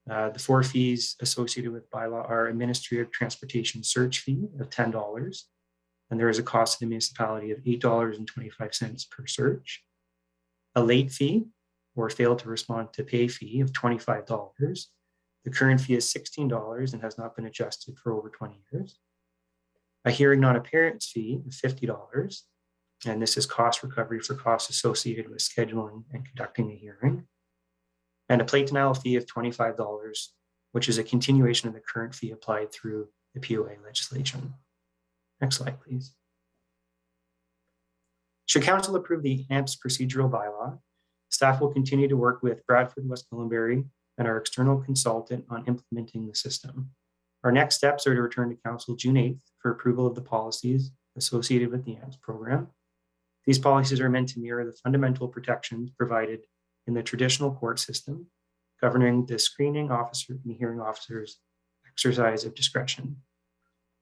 The 4 fees associated with bylaw are administrative transportation search fee of $10, and there is a cost to the municipality of $8.25 per search. A late fee, or fail to respond to pay fee, of $25. The current fee is $16 and has not been adjusted for over 20 years. A hearing non-appearance fee of $50, and this is cost recovery for costs associated with scheduling and conducting a hearing. And a plate denial fee of $25, which is a continuation of the current fee applied through the POA legislation. Next slide, please. Should council approve the AMPS procedural bylaw, staff will continue to work with Bradford West Cloneberry and our external consultant on implementing the system. Our next steps are to return to council June 8th for approval of the policies associated with the AMPS program. These policies are meant to mirror the fundamental protections provided in the traditional court system, governing the screening officer and the hearing officer's exercise of discretion.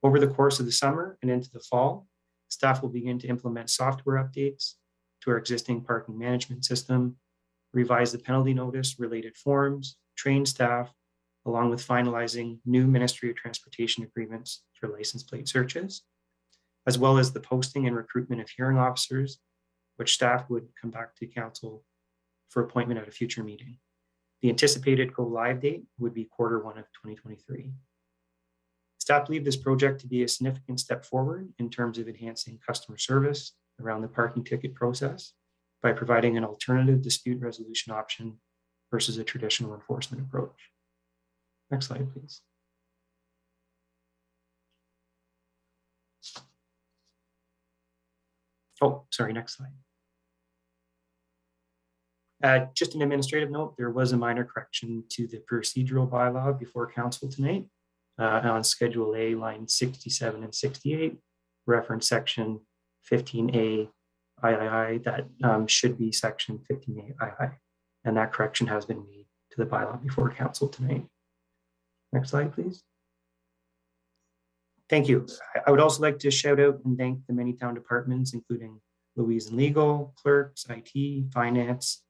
Over the course of the summer and into the fall, staff will begin to implement software updates to our existing parking management system, revise the penalty notice related forms, train staff, along with finalizing new Ministry of Transportation agreements for license plate searches, as well as the posting and recruitment of hearing officers, which staff would come back to council for appointment at a future meeting. The anticipated go live date would be Q1 of 2023. Staff believe this project to be a significant step forward in terms of enhancing customer service around the parking ticket process by providing an alternative dispute resolution option versus a traditional enforcement approach. Next slide, please. Oh, sorry, next slide. Just an administrative note, there was a minor correction to the procedural bylaw before council tonight on Schedule A, line 67 and 68, reference section 15A III that should be section 15A II, and that correction has been made to the bylaw before council tonight. Next slide, please. Thank you. I would also like to shout out and thank the many town departments, including Louise and Legal, Clerks, IT, Finance,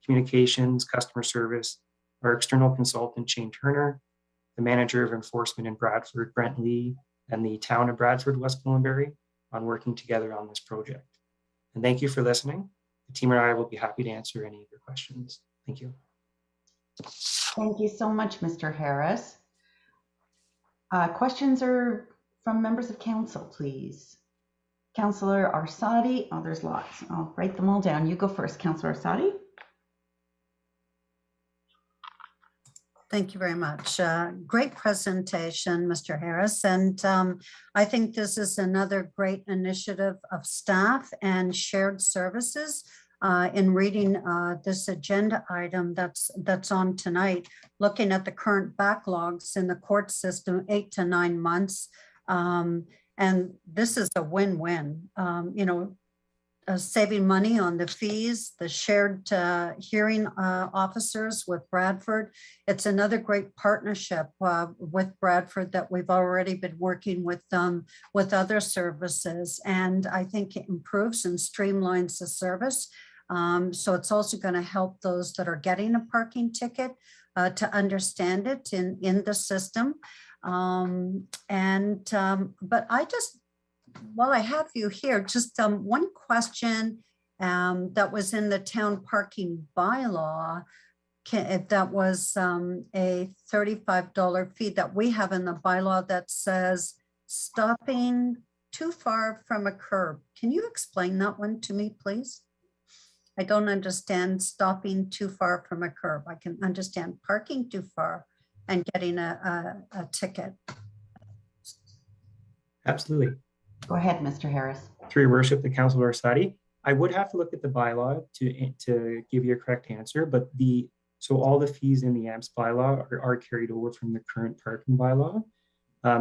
Communications, Customer Service, our external consultant, Shane Turner, the Manager of Enforcement in Bradford, Brent Lee, and the Town of Bradford, West Gwillimbury, on working together on this project. And thank you for listening. The team and I will be happy to answer any of your questions. Thank you. Thank you so much, Mr. Harris. Questions are from members of council, please. Councillor Arsadi. Oh, there's lots. I'll write them all down. You go first, Councillor Arsadi. Thank you very much. Great presentation, Mr. Harris. And I think this is another great initiative of staff and shared services. In reading this agenda item that's on tonight, looking at the current backlogs in the court system, 8 to 9 months. And this is a win-win, saving money on the fees, the shared hearing officers with Bradford. It's another great partnership with Bradford that we've already been working with other services. And I think it improves and streamlines the service. So it's also going to help those that are getting a parking ticket to understand it in the system. But I just, while I have you here, just one question that was in the town parking bylaw, that was a $35 fee that we have in the bylaw that says stopping too far from a curb. Can you explain that one to me, please? I don't understand stopping too far from a curb. I can understand parking too far and getting a ticket. Absolutely. Go ahead, Mr. Harris. Through your worship, the Councillor Arsadi. I would have to look at the bylaw to give you a correct answer, but so all the fees in the AMPS bylaw are carried over from the current parking bylaw.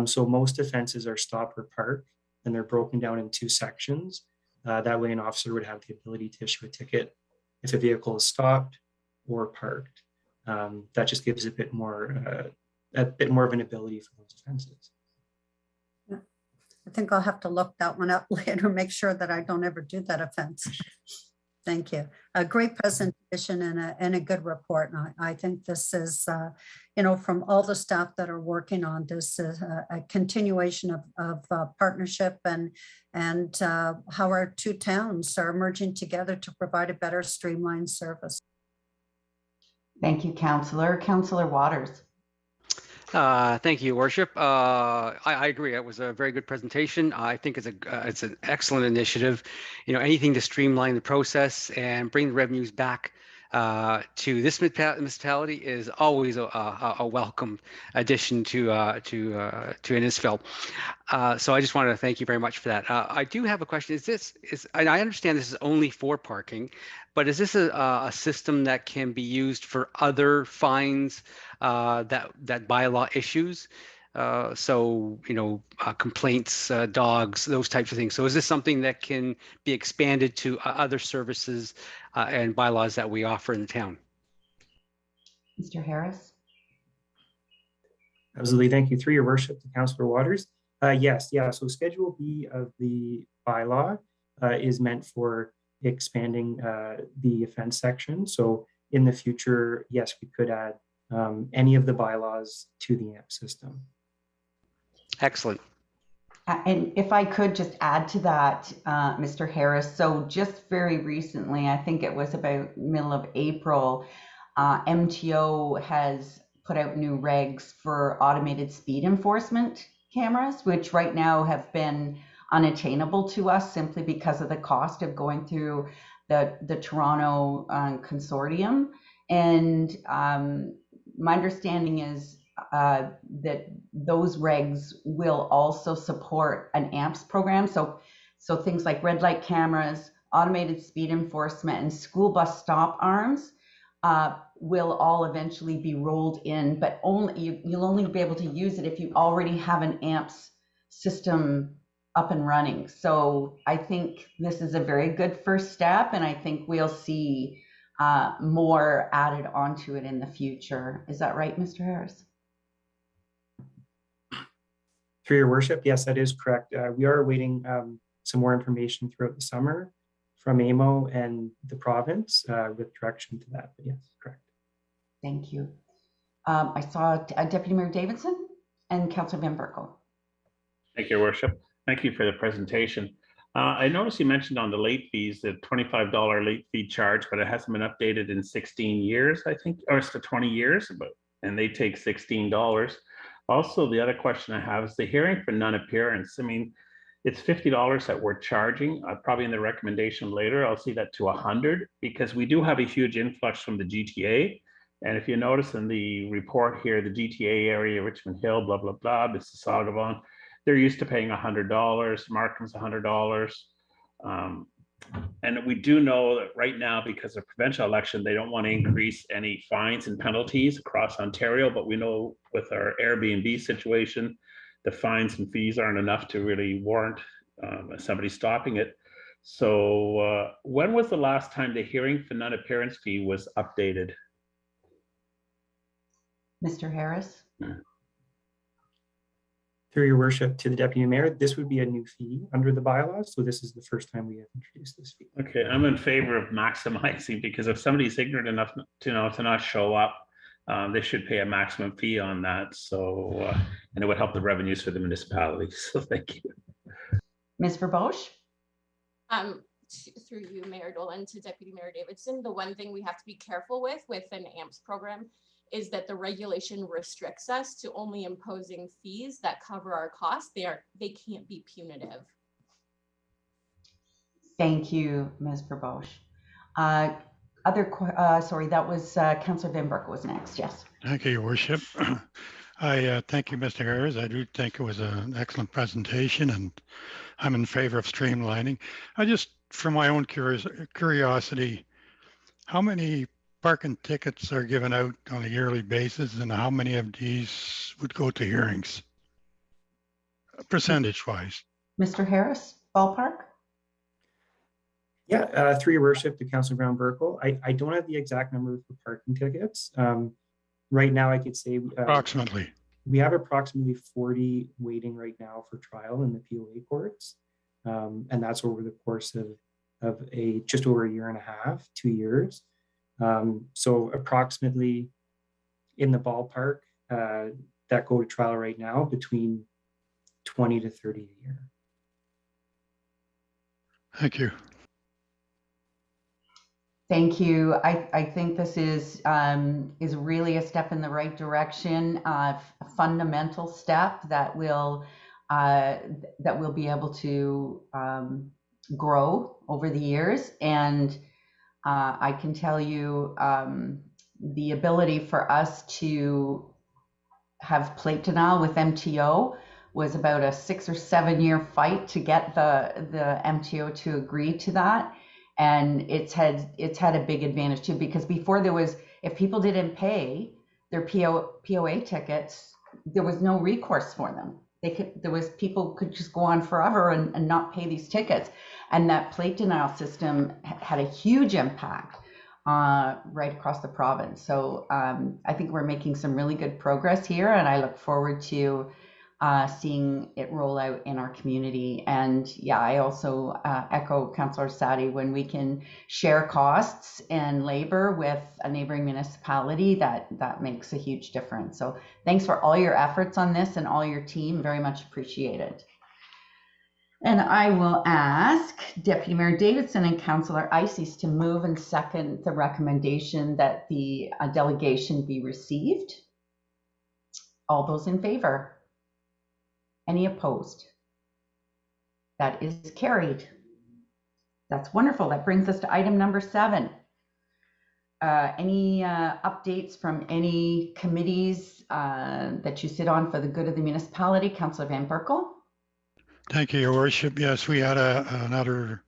So most offenses are stop or park, and they're broken down in 2 sections. That way an officer would have the ability to issue a ticket if a vehicle is stopped or parked. That just gives a bit more of an ability for those offenses. Yeah. I think I'll have to look that one up later, make sure that I don't ever do that offense. Thank you. A great presentation and a good report. And I think this is, from all the staff that are working on this, a continuation of partnership and how our 2 towns are merging together to provide a better streamlined service. Thank you, Councillor. Councillor Waters. Thank you, Your Worship. I agree. It was a very good presentation. I think it's an excellent initiative. Anything to streamline the process and bring the revenues back to this municipality is always a welcome addition to Innisfil. So I just wanted to thank you very much for that. I do have a question. And I understand this is only for parking, but is this a system that can be used for other fines that bylaw issues? Complaints, dogs, those types of things. So is this something that can be expanded to other services and bylaws that we offer in the town? Mr. Harris. Absolutely. Thank you. Through your worship, to Councillor Waters. Yes. So Schedule B of the bylaw is meant for expanding the offense section. So in the future, yes, we could add any of the bylaws to the AMP system. Excellent. And if I could just add to that, Mr. Harris, so just very recently, I think it was about middle of April, MTO has put out new regs for automated speed enforcement cameras, which right now have been unattainable to us simply because of the cost of going through the Toronto consortium. And my understanding is that those regs will also support an AMPS program. So things like red light cameras, automated speed enforcement, and school bus stop arms will all eventually be rolled in, but you'll only be able to use it if you already have an AMPS system up and running. So I think this is a very good first step, and I think we'll see more added onto it in the future. Is that right, Mr. Harris? Through your worship, yes, that is correct. We are awaiting some more information throughout the summer from AMO and the province with direction to that, but yes, correct. Thank you. I saw Deputy Mayor Davidson and Councillor Van Berkel. Thank you, Your Worship. Thank you for the presentation. I noticed you mentioned on the late fees, the $25 late fee charge, but it hasn't been updated in 16 years, I think, or it's to 20 years, and they take $16. Also, the other question I have is the hearing for non-appearance. I mean, it's $50 that we're charging. Probably in the recommendation later, I'll see that to 100 because we do have a huge influx from the GTA. And if you notice in the report here, the GTA area, Richmond Hill, blah, blah, blah, Mississauga, they're used to paying $100, Markham's $100. And we do know that right now, because of provincial election, they don't want to increase any fines and penalties across Ontario, but we know with our Airbnb situation, the fines and fees aren't enough to really warrant somebody stopping it. So when was the last time the hearing for non-appearance fee was updated? Mr. Harris? Through your worship to the Deputy Mayor, this would be a new fee under the bylaws. So this is the first time we have introduced this fee. Okay, I'm in favor of maximizing because if somebody's ignorant enough to not show up, they should pay a maximum fee on that. So, and it would help the revenues for the municipalities. So thank you. Ms. Verbosch? Through you, Mayor Dolan, to Deputy Mayor Davidson, the one thing we have to be careful with an AMPS program is that the regulation restricts us to only imposing fees that cover our costs. They can't be punitive. Thank you, Ms. Verbosch. Sorry, that was Councillor Van Berkel was next. Yes. Thank you, Your Worship. I thank you, Mr. Harris. I do think it was an excellent presentation, and I'm in favor of streamlining. I just, from my own curiosity, how many parking tickets are given out on a yearly basis, and how many of these would go to hearings, percentage-wise? Mr. Harris, ballpark? Yeah, through your worship to Councillor Brown Burkle, I don't have the exact number for parking tickets. Right now, I could say approximately. We have approximately 40 waiting right now for trial in the POA courts, and that's over the course of just over a year and a half, 2 years. So approximately in the ballpark that go to trial right now between 20 to 30 a year. Thank you. Thank you. I think this is really a step in the right direction, a fundamental step that will be able to grow over the years. And I can tell you the ability for us to have plate denial with MTO was about a 6 or 7 year fight to get the MTO to agree to that. And it's had a big advantage too, because before if people didn't pay their POA tickets, there was no recourse for them. People could just go on forever and not pay these tickets. And that plate denial system had a huge impact right across the province. So I think we're making some really good progress here, and I look forward to seeing it roll out in our community. And yeah, I also echo Councillor Sadi, when we can share costs and labor with a neighboring municipality, that makes a huge difference. So thanks for all your efforts on this and all your team, very much appreciated. And I will ask Deputy Mayor Davidson and Councillor Ices to move and second the recommendation that the delegation be received. All those in favor? Any opposed? That is carried. That's wonderful. That brings us to item number 7. Any updates from any committees that you sit on for the good of the municipality? Councillor Van Berkel. Thank you, Your Worship. Yes, we had another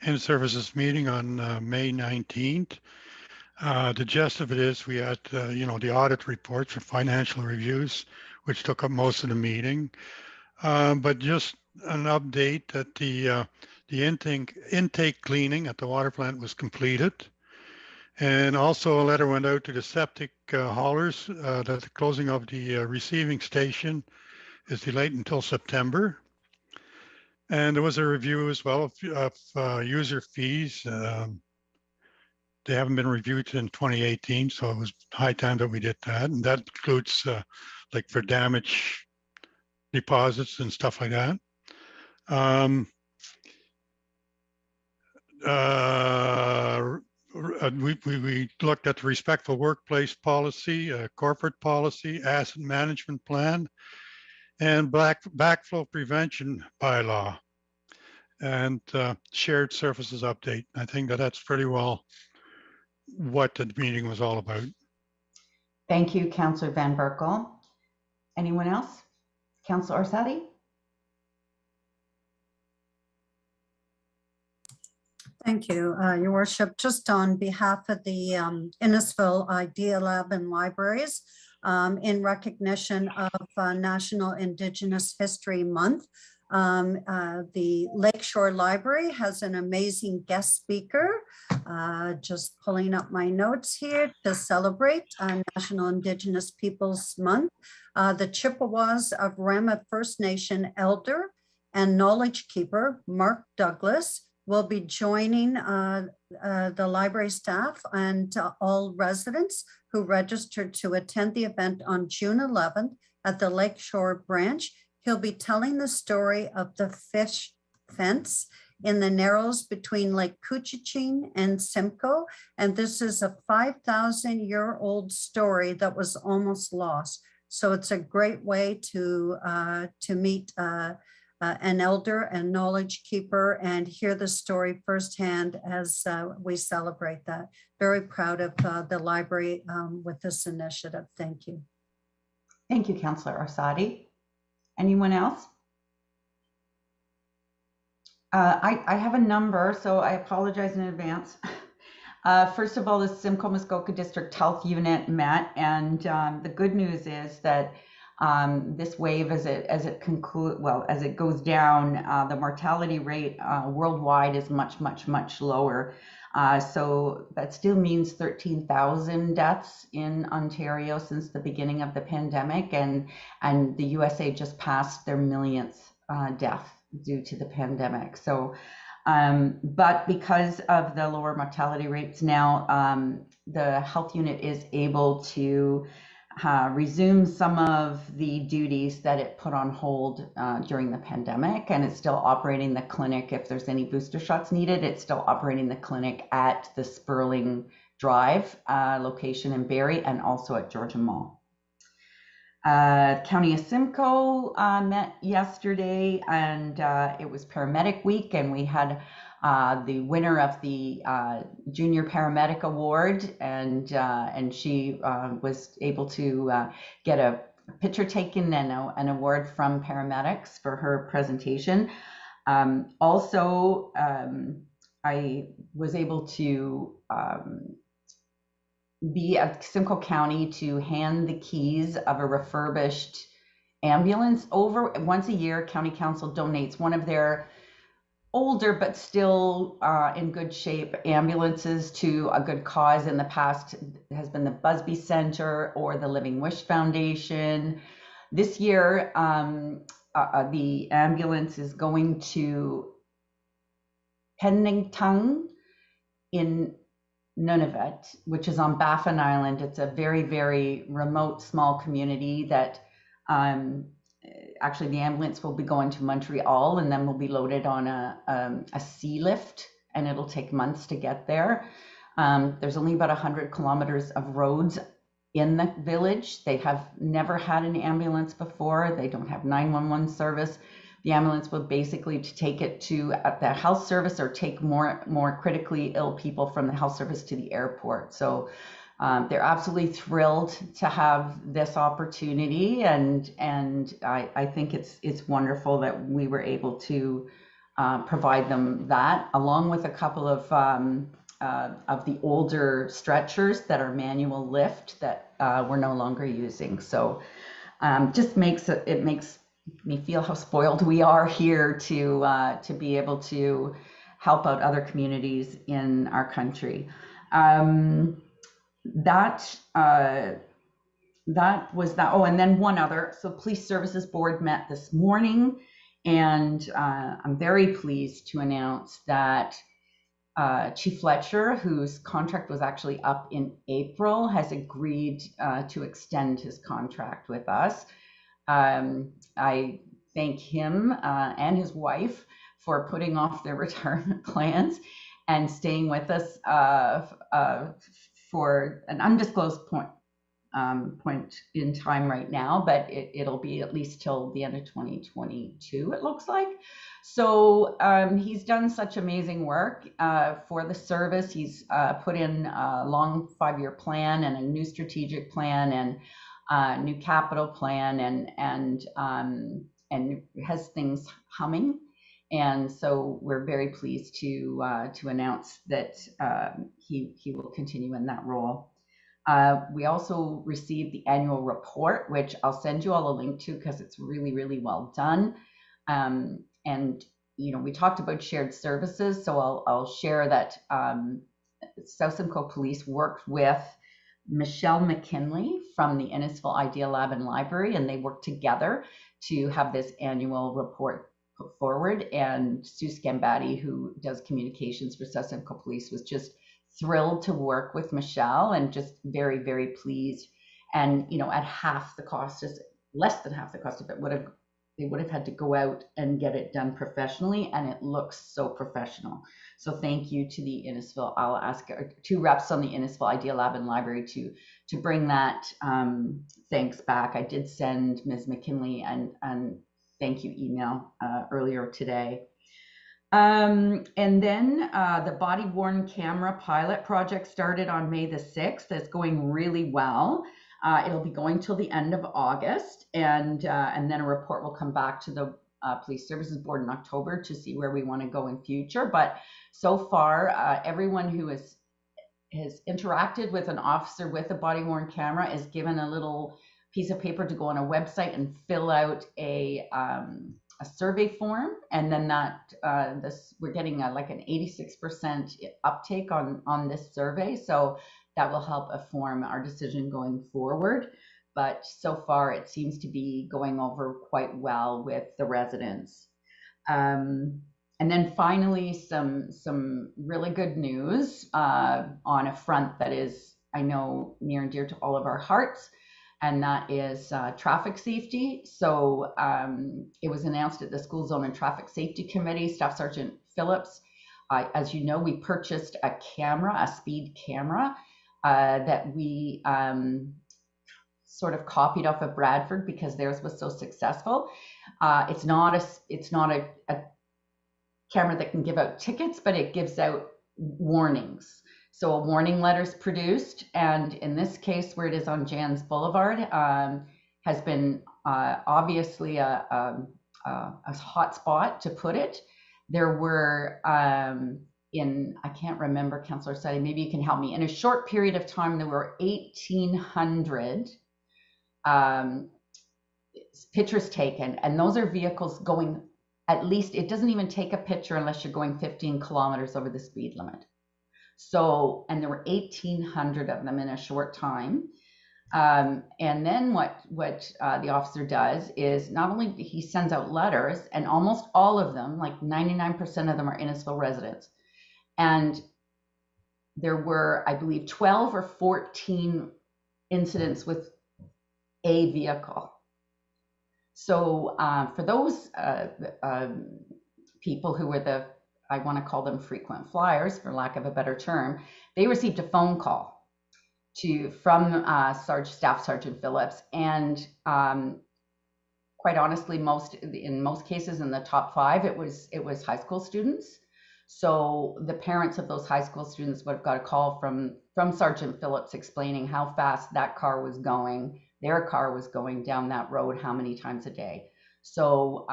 in-services meeting on May 19th. The gist of it is we had, the audit reports for financial reviews, which took up most of the meeting. But just an update that the intake cleaning at the water plant was completed. And also a letter went out to the septic haulers that the closing of the receiving station is delayed until September. And there was a review as well of user fees. They haven't been reviewed in 2018, so it was high time that we did that. And that includes like for damage deposits and stuff like that. We looked at the respectful workplace policy, corporate policy, asset management plan, and backflow prevention bylaw, and shared services update. I think that that's pretty well what the meeting was all about. Thank you, Councillor Van Berkel. Anyone else? Councillor Orsatti? Thank you, Your Worship. Just on behalf of the Innisfil Idea Lab and Libraries, in recognition of National Indigenous History Month, the Lakeshore Library has an amazing guest speaker. Just pulling up my notes here to celebrate National Indigenous Peoples Month. The Chippewas of Rama First Nation elder and knowledge keeper, Mark Douglas, will be joining the library staff and all residents who registered to attend the event on June 11th at the Lakeshore branch. He'll be telling the story of the fish fence in the narrows between Lake Couchiching and Simcoe. And this is a 5,000-year-old story that was almost lost. So it's a great way to meet an elder and knowledge keeper and hear the story firsthand as we celebrate that. Very proud of the library with this initiative. Thank you. Thank you, Councillor Orsatti. Anyone else? I have a number, so I apologize in advance. First of all, the Simcoe Muskoka District Health Unit met, and the good news is that this wave, as it goes down, the mortality rate worldwide is much lower. So that still means 13,000 deaths in Ontario since the beginning of the pandemic, and the USA just passed their millionth death due to the pandemic. So, but because of the lower mortality rates now, the health unit is able to resume some of the duties that it put on hold during the pandemic, and it's still operating the clinic. If there's any booster shots needed, it's still operating the clinic at the Sperling Drive location in Barrie and also at Georgia Mall. County of Simcoe met yesterday, and it was Paramedic Week, and we had the winner of the Junior Paramedic Award, and she was able to get a picture taken and an award from paramedics for her presentation. Also, I was able to be at Simcoe County to hand the keys of a refurbished ambulance over. Once a year, County Council donates one of their older but still in good shape ambulances to a good cause. In the past, it has been the Busby Center or the Living Wish Foundation. This year, the ambulance is going to Pennington in Nunavut, which is on Baffin Island. It's a very, very remote, small community that actually the ambulance will be going to Montreal, and then will be loaded on a sea lift, and it'll take months to get there. There's only about 100 kilometers of roads in the village. They have never had an ambulance before. They don't have 911 service. The ambulance will basically take it to the health service or take more critically ill people from the health service to the airport. So they're absolutely thrilled to have this opportunity, and I think it's wonderful that we were able to provide them that, along with a couple of the older stretchers that are manual lift that we're no longer using. So just makes me feel how spoiled we are here to be able to help out other communities in our country. That was that. Oh, and then one other. So Police Services Board met this morning, and I'm very pleased to announce that Chief Fletcher, whose contract was actually up in April, has agreed to extend his contract with us. I thank him and his wife for putting off their retirement plans and staying with us for an undisclosed point in time right now, but it'll be at least till the end of 2022, it looks like. So he's done such amazing work for the service. He's put in a long 5-year plan and a new strategic plan and a new capital plan and has things humming. And so we're very pleased to announce that he will continue in that role. We also received the annual report, which I'll send you all a link to because it's really, really well done. And you know, we talked about shared services, so I'll share that South Simcoe Police worked with Michelle McKinley from the Innisfil Idea Lab and Library, and they worked together to have this annual report put forward. And Sue Scambatti, who does communications for South Simcoe Police, was just thrilled to work with Michelle and just very, very pleased. And you know, at half the cost, is less than half the cost of it they would have had to go out and get it done professionally, and it looks so professional. So thank you to the Innisfil. I'll ask our 2 reps on the Innisfil Idea Lab and Library to bring that thanks back. I did send Ms. McKinley and thank you email earlier today. And then the body worn camera pilot project started on May the 6th. It's going really well. It'll be going till the end of August, and then a report will come back to the Police Services Board in October to see where we want to go in future. But so far, everyone who has interacted with an officer with a body worn camera is given a little piece of paper to go on a website and fill out a survey form, and then that we're getting like an 86% uptake on this survey, so that will help inform our decision going forward. But so far it seems to be going over quite well with the residents. And then finally, some really good news on a front that is, I know, near and dear to all of our hearts, and that is traffic safety. So it was announced at the School Zone and Traffic Safety Committee, Staff Sergeant Phillips. As you know, we purchased a speed camera that we sort of copied off of Bradford because theirs was so successful. It's not a camera that can give out tickets, but it gives out warnings. So a warning letter is produced, and in this case, where it is on Jan's Boulevard, has been obviously a hot spot to put it. There were I can't remember, Councillor Sadi, maybe you can help me. In a short period of time, there were 1,800 pictures taken, and those are vehicles going, at least, it doesn't even take a picture unless you're going 15 kilometers over the speed limit. So, and there were 1,800 of them in a short time. And then what the officer does is not only he sends out letters, and almost all of them, like 99% of them, are Innisfil residents. And there were, I believe, 12 or 14 incidents with a vehicle. So for those people who were I want to call them frequent flyers, for lack of a better term, they received a phone call from Staff Sergeant Phillips, and quite honestly, in most cases, in the top 5, it was high school students. So the parents of those high school students would have got a call from Sergeant Phillips explaining how fast that car was going, their car was going down that road, how many times a day. So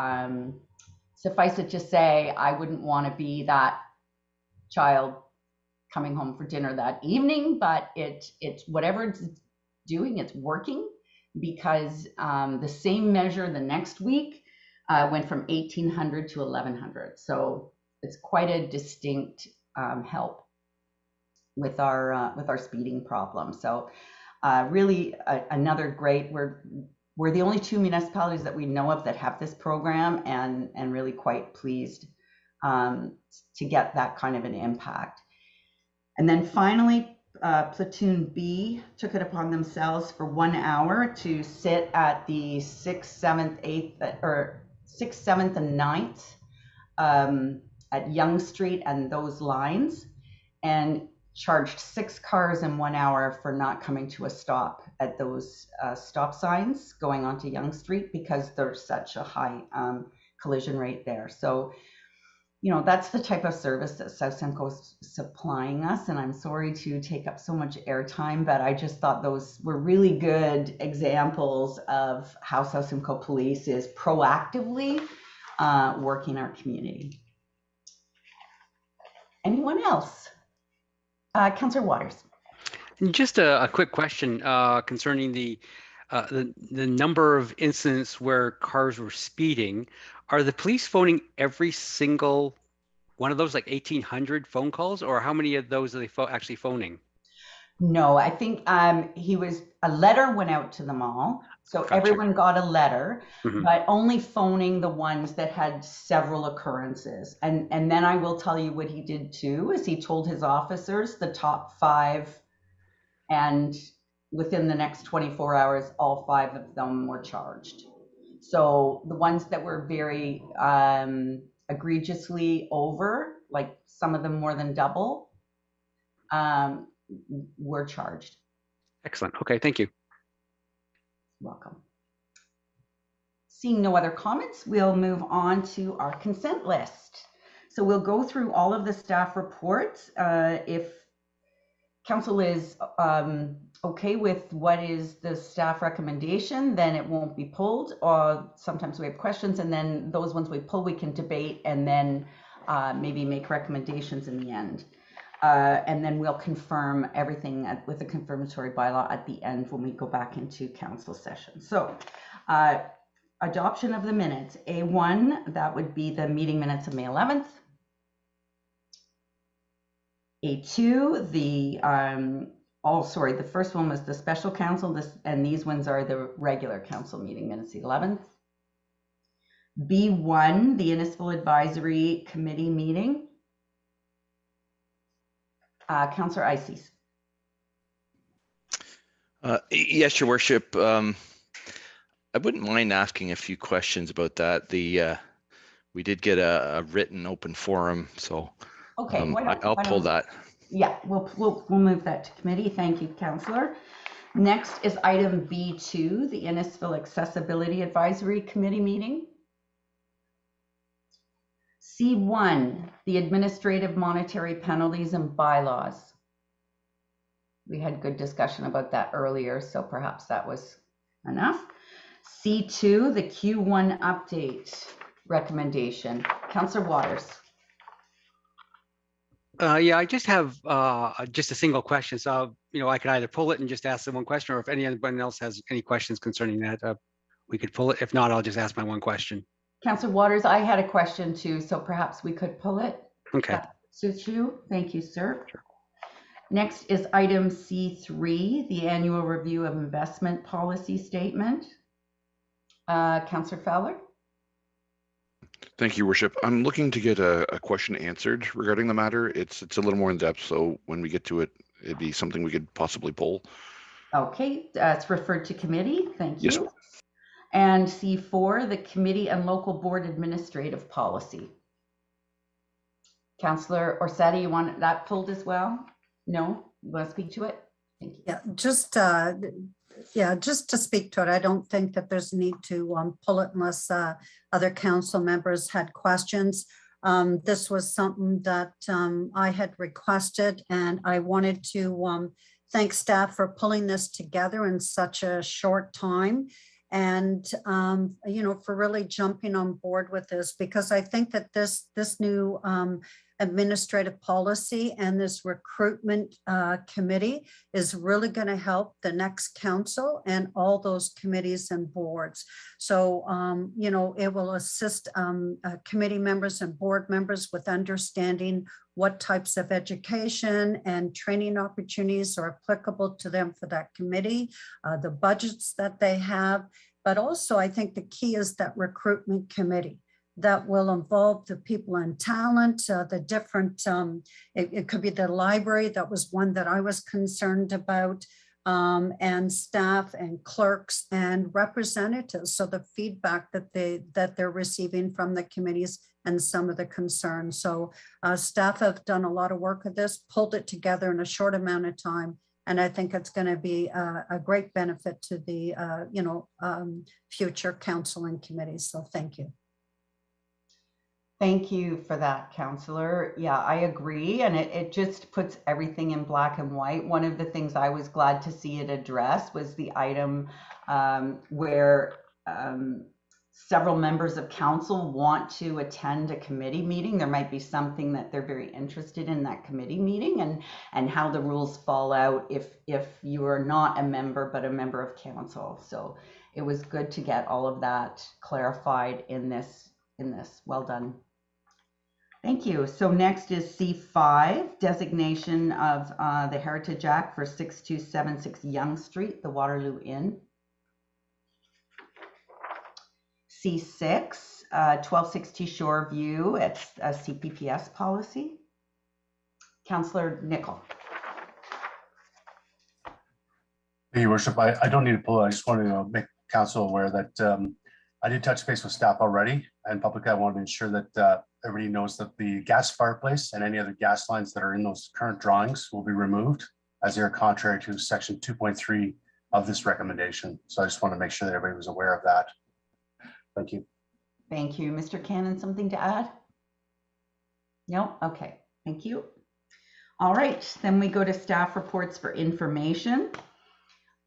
suffice it to say, I wouldn't want to be that child coming home for dinner that evening, but it's whatever it's doing, it's working, because the same measure the next week went from 1,800 to 1,100. So it's quite a distinct help. with our speeding problem. So really another great, we're the only 2 municipalities that we know of that have this program, and really quite pleased to get that kind of an impact. And then finally, Platoon B took it upon themselves for 1 hour to sit at the 6th, 7th, 8th, or 6th, 7th, and 9th at Yonge Street and those lines, and charged 6 cars in 1 hour for not coming to a stop at those stop signs going onto Yonge Street because there's such a high collision rate there. So, you know, that's the type of service that South Simcoe is supplying us, and I'm sorry to take up so much airtime, but I just thought those were really good examples of how South Simcoe Police is proactively working our community. Anyone else? Councillor Waters. Just a quick question concerning the number of incidents where cars were speeding. Are the police phoning every single one of those, like 1,800 phone calls, or how many of those are they actually phoning? No, I think a letter went out to them all. So gotcha. Everyone got a letter, but only phoning the ones that had several occurrences. And then I will tell you what he did too, is he told his officers the top 5, and within the next 24 hours, all 5 of them were charged. So the ones that were very egregiously over, like some of them more than double, were charged. Excellent. Okay, thank you. Welcome. Seeing no other comments, we'll move on to our consent list. So we'll go through all of the staff reports. If council is okay with what is the staff recommendation, then it won't be pulled. Sometimes we have questions, and then those ones we pull, we can debate, and then maybe make recommendations in the end. And then we'll confirm everything with the confirmatory bylaw at the end when we go back into council session. So adoption of the minutes. A1, that would be the meeting minutes of May 11th. A2, the first one was the special council, and these ones are the regular council meeting minutes, the 11th. B1, the Innisfil Advisory Committee meeting. Councillor Ices. Yes, Your Worship. I wouldn't mind asking a few questions about that. We did get a written open forum, so okay, I'll pull that. Yeah, we'll move that to committee. Thank you, Councillor. Next is item B2, the Innisfil Accessibility Advisory Committee meeting. C1, the administrative monetary penalties and bylaws. We had good discussion about that earlier, so perhaps that was enough. C2, the Q1 update recommendation. Councillor Waters. Yeah, I just have just a single question. So, I could either pull it and just ask the one question, or if anyone else has any questions concerning that, we could pull it. If not, I'll just ask my one question. Councillor Waters, I had a question too, so perhaps we could pull it. Okay. That suits you. Thank you, sir. Sure. Next is item C3, the annual review of investment policy statement. Councillor Fowler. Thank you, Worship. I'm looking to get a question answered regarding the matter. It's a little more in depth, so when we get to it, it'd be something we could possibly pull. Okay, it's referred to committee. Thank you. Yes. And C4, the committee and local board administrative policy. Councillor Orsatti, you want that pulled as well? No? You want to speak to it? Thank you. Yeah, just to speak to it, I don't think that there's a need to pull it unless other council members had questions. This was something that I had requested, and I wanted to thank staff for pulling this together in such a short time, and for really jumping on board with this, because I think that this new administrative policy and this recruitment committee is really going to help the next council and all those committees and boards. So, it will assist committee members and board members with understanding what types of education and training opportunities are applicable to them for that committee, the budgets that they have. But also, I think the key is that recruitment committee that will involve the people in talent, the different, it could be the library, that was one that I was concerned about, and staff and clerks and representatives. So the feedback that they're receiving from the committees and some of the concerns. So staff have done a lot of work with this, pulled it together in a short amount of time. And I think it's going to be a great benefit to the future council and committees. So thank you. Thank you for that, Councillor. Yeah, I agree. And it just puts everything in black and white. One of the things I was glad to see it addressed was the item where several members of council want to attend a committee meeting. There might be something that they're very interested in that committee meeting, and how the rules fall out if you are not a member but a member of council. So it was good to get all of that clarified in this. Well done. Thank you. So next is C5, designation of the Heritage Act for 6276 Yonge Street, the Waterloo Inn. C6, 1260 Shoreview, it's a CPPS policy. Councillor Nicol. Thank you, Your Worship. I don't need to pull it. I just wanted to make council aware that I did touch base with staff already, and publicly I wanted to ensure that everybody knows that the gas fireplace and any other gas lines that are in those current drawings will be removed, as they are contrary to section 2.3 of this recommendation. So I just want to make sure that everybody was aware of that. Thank you. Thank you. Mr. Cannon, something to add? No? Okay, thank you. All right, then we go to staff reports for information.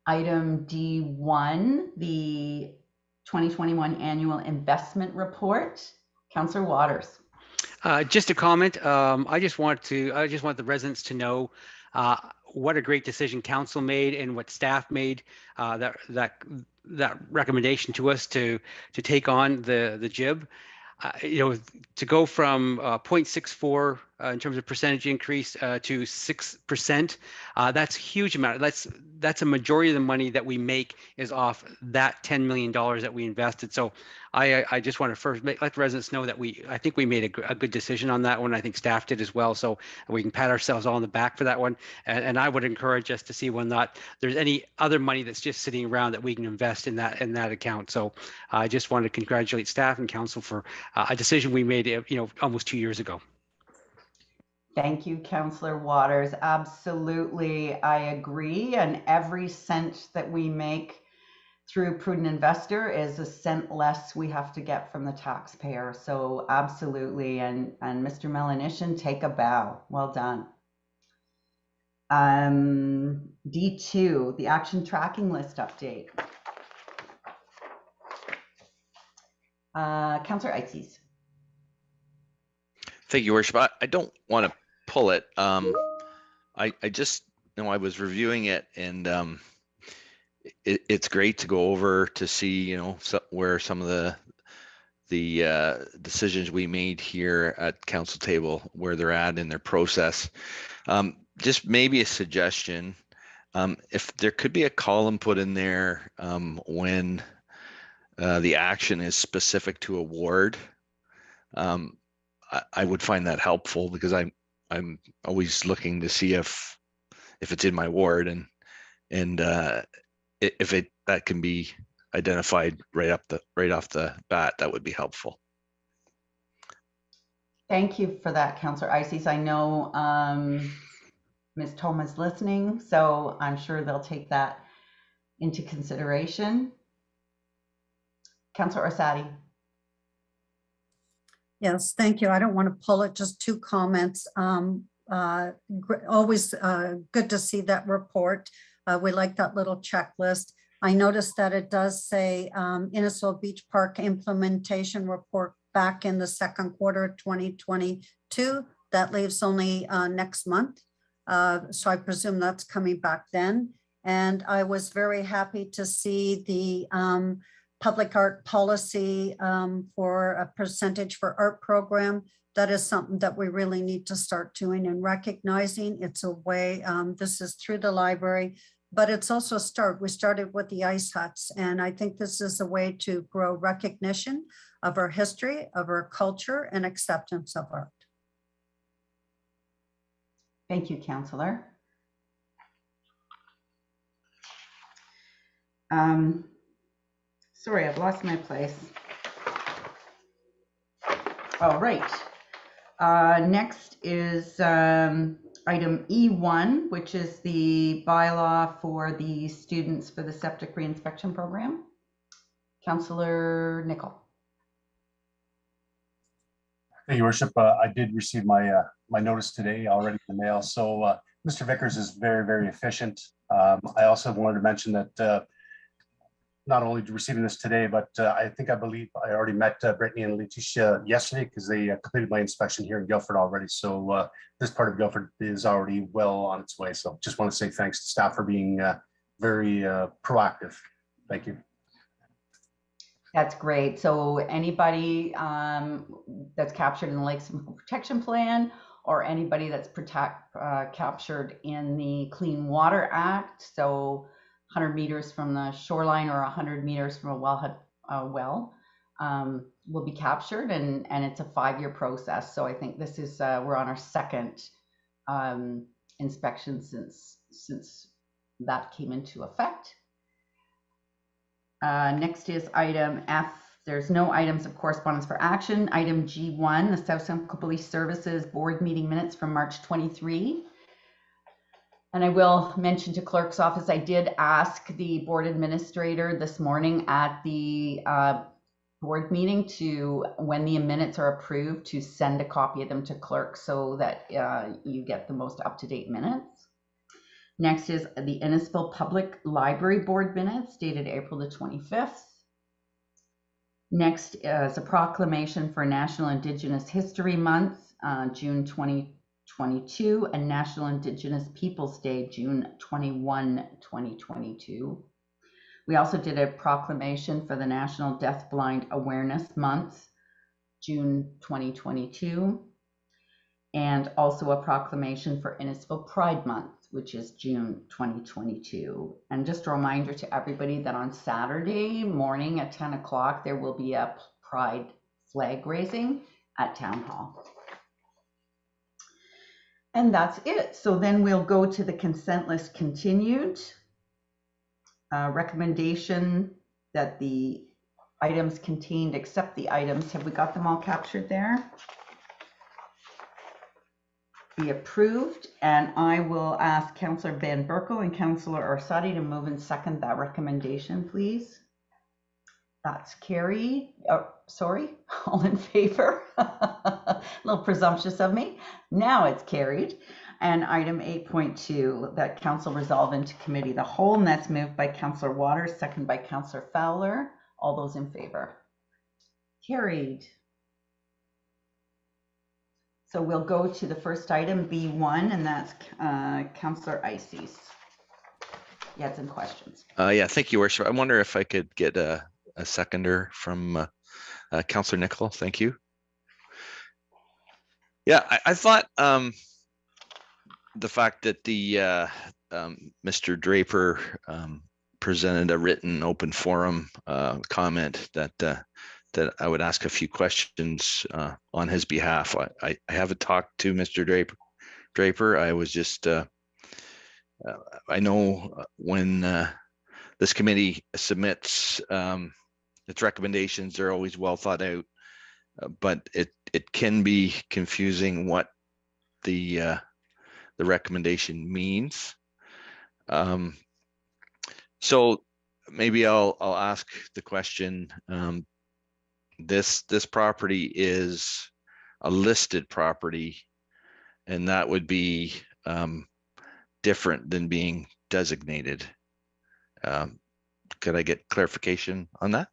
Item D1, the 2021 annual investment report. Councillor Waters. Just a comment. I just want the residents to know what a great decision council made and what staff made. That recommendation to us to take on the JIB. To go from 0.64 in terms of percentage increase to 6%, that's a huge amount. That's a majority of the money that we make is off that $10 million that we invested. So I just want to first let the residents know that I think we made a good decision on that one. I think staff did as well. So we can pat ourselves all on the back for that one. And I would encourage us to see whether or not there's any other money that's just sitting around that we can invest in that account. So I just want to congratulate staff and council for a decision we made, almost 2 years ago. Thank you, Councillor Waters. Absolutely, I agree. And every cent that we make through Prudent Investor is a cent less we have to get from the taxpayer. So absolutely. And Mr. Melanishin, take a bow. Well done. D2, the action tracking list update. Councillor Eitzes. Thank you, Worship. I don't want to pull it. I just know I was reviewing it, and it's great to go over to see where some of the decisions we made here at council table, where they're at in their process. Just maybe a suggestion, if there could be a column put in there when the action is specific to a ward. I would find that helpful, because I'm always looking to see if it's in my ward, and if that can be identified right off the bat, that would be helpful. Thank you for that, Councillor Eitzes. I know Ms. Thoma's listening, so I'm sure they'll take that into consideration. Councillor Orsatti. Yes, thank you. I don't want to pull it, just two comments. Always good to see that report. We like that little checklist. I noticed that it does say Innisfil Beach Park implementation report back in the second quarter of 2022. That leaves only next month. So I presume that's coming back then. And I was very happy to see the public art policy for a percentage for art program that is something that we really need to start doing and recognizing. It's a way, this is through the library, but it's also a start. We started with the ice huts, and I think this is a way to grow recognition of our history, of our culture, and acceptance of art. Thank you, Councillor. Sorry, I've lost my place. All right. Next is item E1, which is the bylaw for the students for the septic reinspection program. Councillor Nicol. Thank you, Worship. I did receive my my notice today already in the mail. So Mr. Vickers is very, very efficient. I also wanted to mention that not only receiving this today, but I believe I already met Brittany and Letitia yesterday because they completed my inspection here in Guildford already. So this part of Guildford is already well on its way. So just want to say thanks to staff for being very proactive. Thank you. That's great. So anybody that's captured in the Lakes Protection Plan, or anybody that's captured in the Clean Water Act, so 100 meters from the shoreline or 100 meters from a wellhead well, will be captured, and it's a 5-year process. So I think this is we're on our second inspection since that came into effect. Next is item F. There's no items of correspondence for action. Item G1, the South Simcoe Police Services Board meeting minutes from March 23. And I will mention to Clerk's office, I did ask the board administrator this morning at the board meeting to, when the minutes are approved, to send a copy of them to Clerk so that you get the most up-to-date minutes. Next is the Innisfil Public Library Board minutes dated April the 25th. Next is a proclamation for National Indigenous History Month, June 2022, and National Indigenous Peoples Day, June 21, 2022. We also did a proclamation for the National Deafblind Awareness Month, June 2022, and also a proclamation for Innisfil Pride Month, which is June 2022. And just a reminder to everybody that on Saturday morning at 10 o'clock, there will be a Pride flag raising at Town Hall. And that's it. So then we'll go to the consent list continued. Recommendation that the items contained, except the items, have we got them all captured there? Be approved, and I will ask Councillor Van Berkel and Councillor Orsatti to move and second that recommendation, please. That's carried. Oh, sorry, all in favor? A little presumptuous of me. Now it's carried. And item 8.2, that council resolve into committee the whole, and that's moved by Councillor Waters, second by Councillor Fowler. All those in favor? Carried. So we'll go to the first item, B1, and that's Councillor Ices. You had some questions. Yeah, thank you, Worship. I wonder if I could get a seconder from Councillor Nicol. Thank you. Yeah, I thought the fact that the Mr. Draper presented a written open forum comment that I would ask a few questions on his behalf. I haven't talked to Mr. Draper. I was just, I know when this committee submits its recommendations, they're always well thought out, but it can be confusing what the recommendation means. So maybe I'll ask the question. This property is a listed property, and that would be different than being designated. Could I get clarification on that?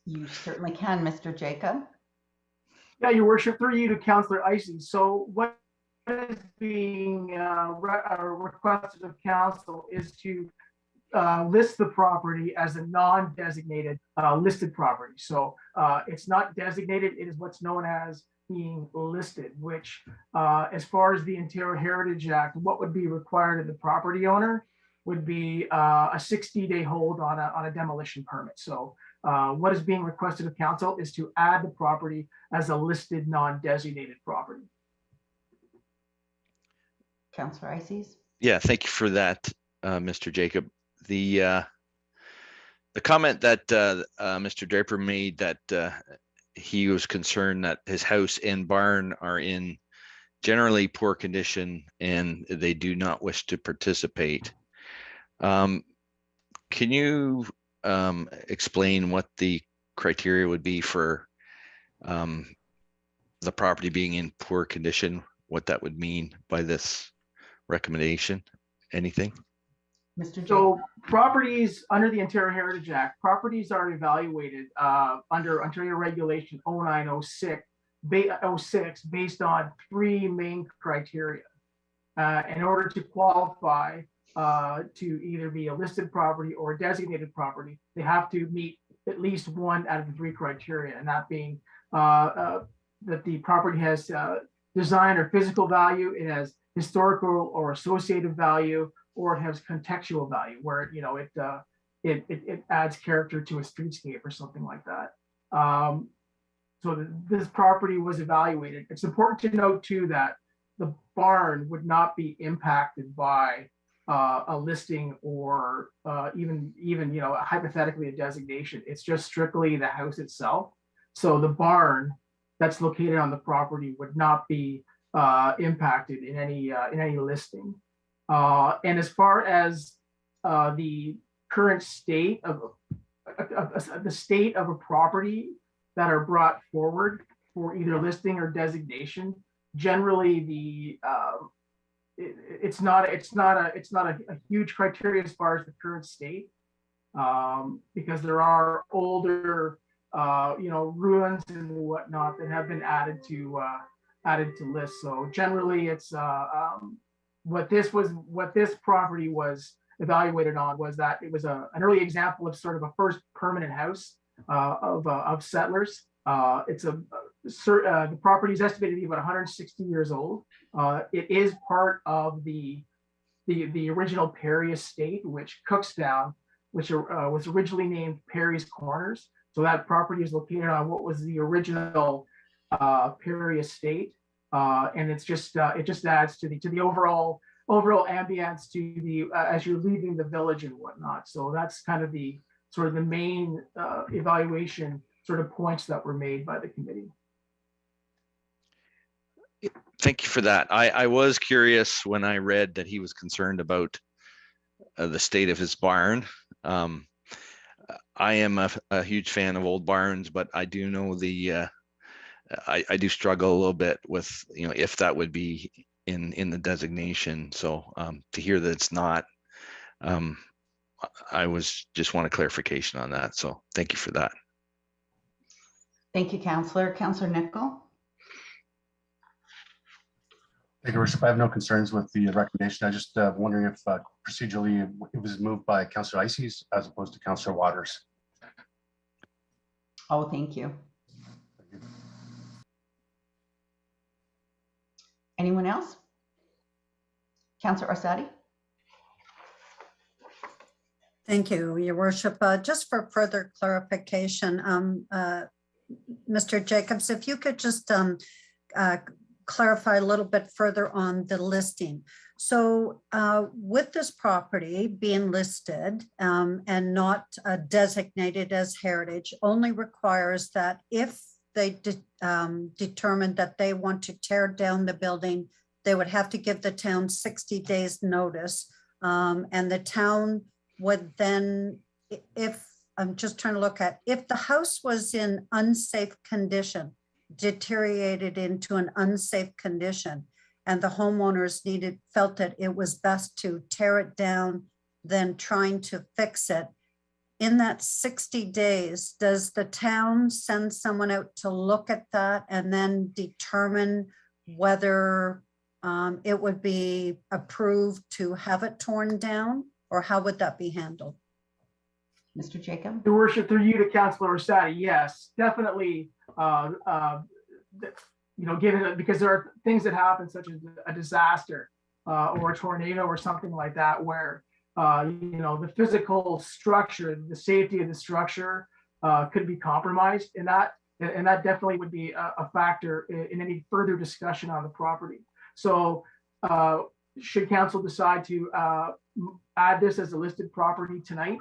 You certainly can, Mr. Jacob. Yeah, Your Worship, through you to Councillor Ices. So what is being requested of council is to list the property as a non-designated listed property. So it's not designated. It is what's known as being listed, which as far as the Ontario Heritage Act, what would be required of the property owner would be a 60-day hold on a demolition permit. So what is being requested of council is to add the property as a listed non-designated property. Councillor Ices? Yeah, thank you for that, Mr. Jacob. The comment that Mr. Draper made, that he was concerned that his house and barn are in generally poor condition and they do not wish to participate. Can you explain what the criteria would be for the property being in poor condition, what that would mean by this recommendation? Anything? So properties under the Ontario Heritage Act, properties are evaluated under Ontario Regulation 0906 based on 3 main criteria. In order to qualify to either be a listed property or a designated property, they have to meet at least 1 out of the 3 criteria, and that being that the property has design or physical value, it has historical or associative value, or it has contextual value, where it adds character to a streetscape or something like that. So this property was evaluated. It's important to note too that the barn would not be impacted by a listing or even hypothetically a designation. It's just strictly the house itself. So the barn that's located on the property would not be impacted in any listing. And as far as the current state of a property that are brought forward for either listing or designation, generally it's not a huge criteria as far as the current state, because there are older ruins and whatnot that have been added to lists. So generally, it's what this property was evaluated on was that it was an early example of sort of a first permanent house of settlers. The property is estimated to be about 160 years old. It is part of the original Perry estate, which Cookstown, which was originally named Perry's Corners. So that property is located on what was the original Perry estate, and it just adds to the overall ambience to the as you're leaving the village and whatnot. So that's kind of the sort of the main evaluation sort of points that were made by the committee. Thank you for that. I was curious when I read that he was concerned about the state of his barn. I am a huge fan of old barns, but I do know I do struggle a little bit with, if that would be in the designation. So to hear that it's not, I just want a clarification on that. So thank you for that. Thank you, Councillor. Councillor Nickel? Thank you, Worship. I have no concerns with the recommendation. I just wondering if procedurally it was moved by Councillor Ices as opposed to Councillor Waters. Oh, thank you. Anyone else? Councillor Orsatti? Thank you, Your Worship. Just for further clarification, Mr. Jacobs, if you could just clarify a little bit further on the listing. So with this property being listed and not designated as heritage, only requires that if they determined that they want to tear down the building, they would have to give the town 60 days notice. And the town would then, if I'm just trying to look at, if the house was in unsafe condition, deteriorated into an unsafe condition, and the homeowners felt that it was best to tear it down than trying to fix it, in that 60 days, does the town send someone out to look at that and then determine whether it would be approved to have it torn down, or how would that be handled? Mr. Jacob? Your Worship, through you to Councillor Orsatti, yes, definitely. given because there are things that happen, such as a disaster or a tornado or something like that, where the physical structure, the safety of the structure could be compromised, and that definitely would be a factor in any further discussion on the property. So should council decide to add this as a listed property tonight,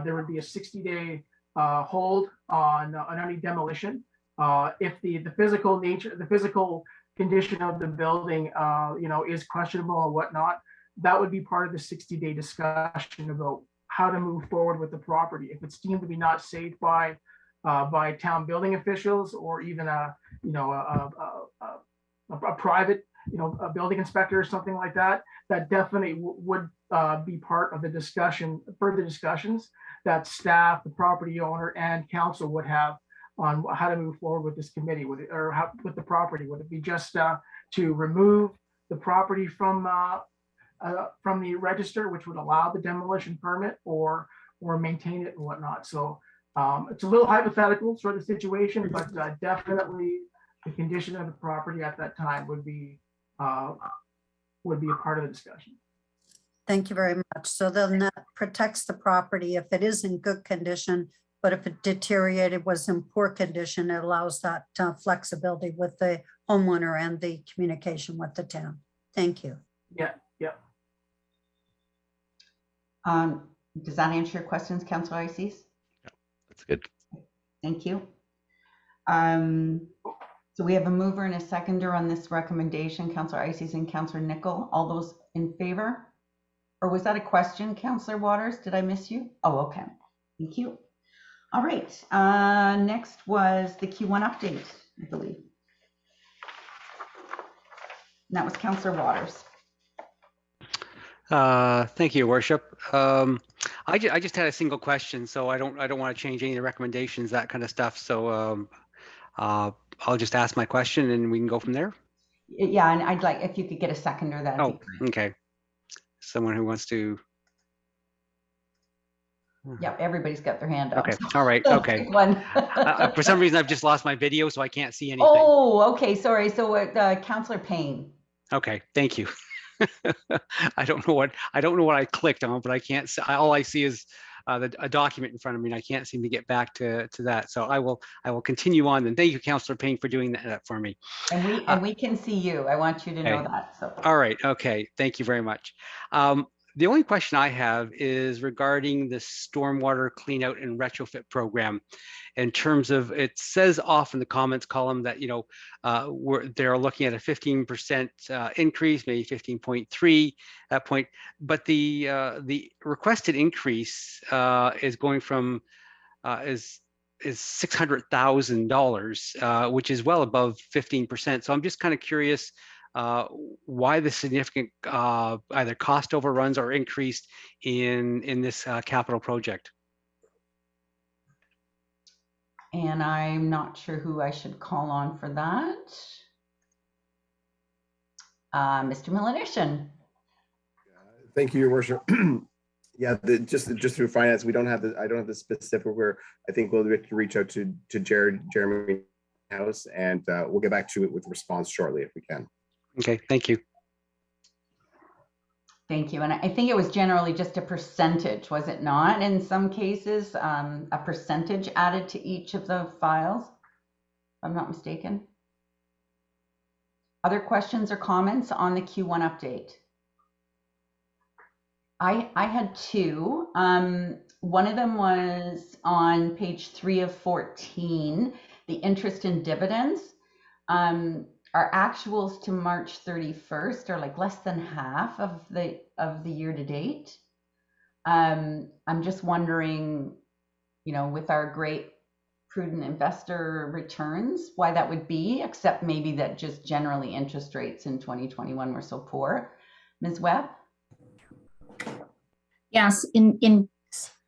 there would be a 60-day hold on any demolition. If the physical nature, the physical condition of the building, is questionable or whatnot, that would be part of the 60-day discussion about how to move forward with the property. If it's deemed to be not safe by town building officials, or even a private, a building inspector or something like that, that definitely would be part of the discussion, further discussions that staff, the property owner, and council would have on how to move forward with this committee, with the property. Would it be just to remove the property from the register, which would allow the demolition permit, or maintain it and whatnot? So it's a little hypothetical sort of situation, but definitely the condition of the property at that time would be a part of the discussion. Thank you very much. So then that protects the property if it is in good condition, but if it deteriorated, was in poor condition, it allows that flexibility with the homeowner and the communication with the town. Thank you. Yeah. Does that answer your questions, Councillor Ices? Yeah, that's good. Thank you. So we have a mover and a seconder on this recommendation, Councillor Ices and Councillor Nicol. All those in favor? Or was that a question, Councillor Waters? Did I miss you? Oh, okay. Thank you. All right. Next was the Q1 update, I believe. And that was Councillor Waters. Thank you, Your Worship. I just had a single question, so I don't want to change any of the recommendations, that kind of stuff. So I'll just ask my question and we can go from there. Yeah, and I'd like if you could get a seconder. That'd be great. Okay. Someone who wants to. Yeah, everybody's got their hand up. Okay. All right. Okay. For some reason, I've just lost my video, so I can't see anything. Oh, okay. Sorry. So, Councillor Payne. Okay. Thank you. I don't know what I clicked on, but I can't see. All I see is a document in front of me, and I can't seem to get back to that. So I will continue on. And thank you, Councillor Payne, for doing that for me. And we can see you. I want you to know that. So. All right. Okay. Thank you very much. The only question I have is regarding the stormwater cleanout and retrofit program. In terms of, it says off in the comments column that they're looking at a 15% increase, maybe 15.3 that point, but the requested increase is going from is $600,000, which is well above 15%. So I'm just kind of curious why the significant either cost overruns or increased in this capital project. And I'm not sure who I should call on for that. Mr. Milanician. Thank you, Your Worship. Yeah, just through finance, I don't have the specific where. I think we'll reach out to Jeremy House, and we'll get back to it with a response shortly if we can. Okay, thank you. Thank you. And I think it was generally just a percentage, was it not? In some cases, a percentage added to each of the files, if I'm not mistaken. Other questions or comments on the Q1 update? I had two. One of them was on page 3 of 14, the interest and dividends. Our actuals to March 31st are like less than half of the year to date. I'm just wondering, with our great prudent investor returns, why that would be, except maybe that just generally interest rates in 2021 were so poor. Ms. Webb? Yes,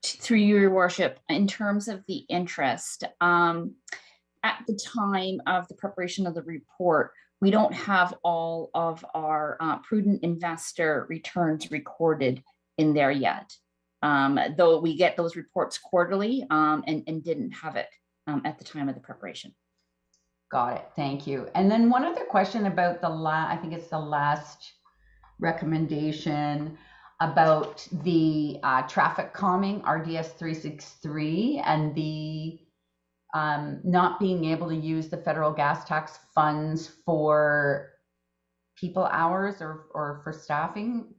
through your worship, in terms of the interest, at the time of the preparation of the report, we don't have all of our prudent investor returns recorded in there yet, though we get those reports quarterly and didn't have it at the time of the preparation. Got it. Thank you. And then one other question about I think it's the last recommendation about the traffic calming RDS 363 and the not being able to use the federal gas tax funds for people hours or for staffing.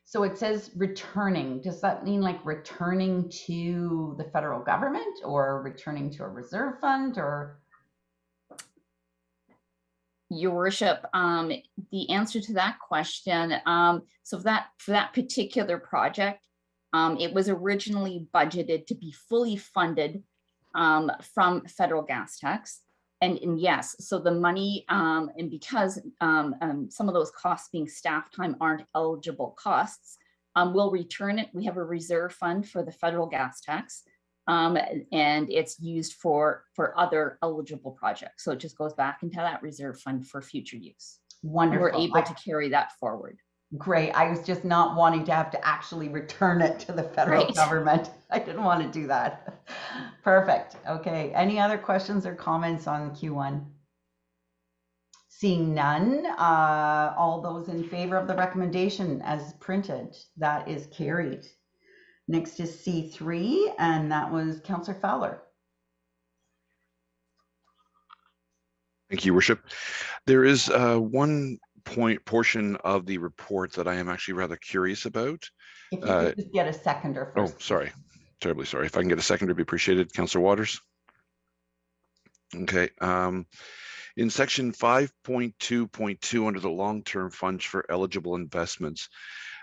So it says returning. Does that mean like returning to the federal government or returning to a reserve fund or? Your Worship, the answer to that question, so for that particular project, it was originally budgeted to be fully funded from federal gas tax. And yes, so the money, and because some of those costs being staff time aren't eligible costs, we'll return it. We have a reserve fund for the federal gas tax, and it's used for other eligible projects. So it just goes back into that reserve fund for future use. Wonderful. And we're able to carry that forward. Great. I was just not wanting to have to actually return it to the federal government. I didn't want to do that. Perfect. Okay. Any other questions or comments on Q1? Seeing none, all those in favor of the recommendation as printed, that is carried. Next is C3, and that was Councillor Fowler. Thank you, Worship. There is one portion of the report that I am actually rather curious about. If you could just get a seconder first. Oh, sorry. Terribly sorry. If I can get a seconder, it'd be appreciated. Councillor Waters. Okay. In section 5.2.2 under the long-term funds for eligible investments,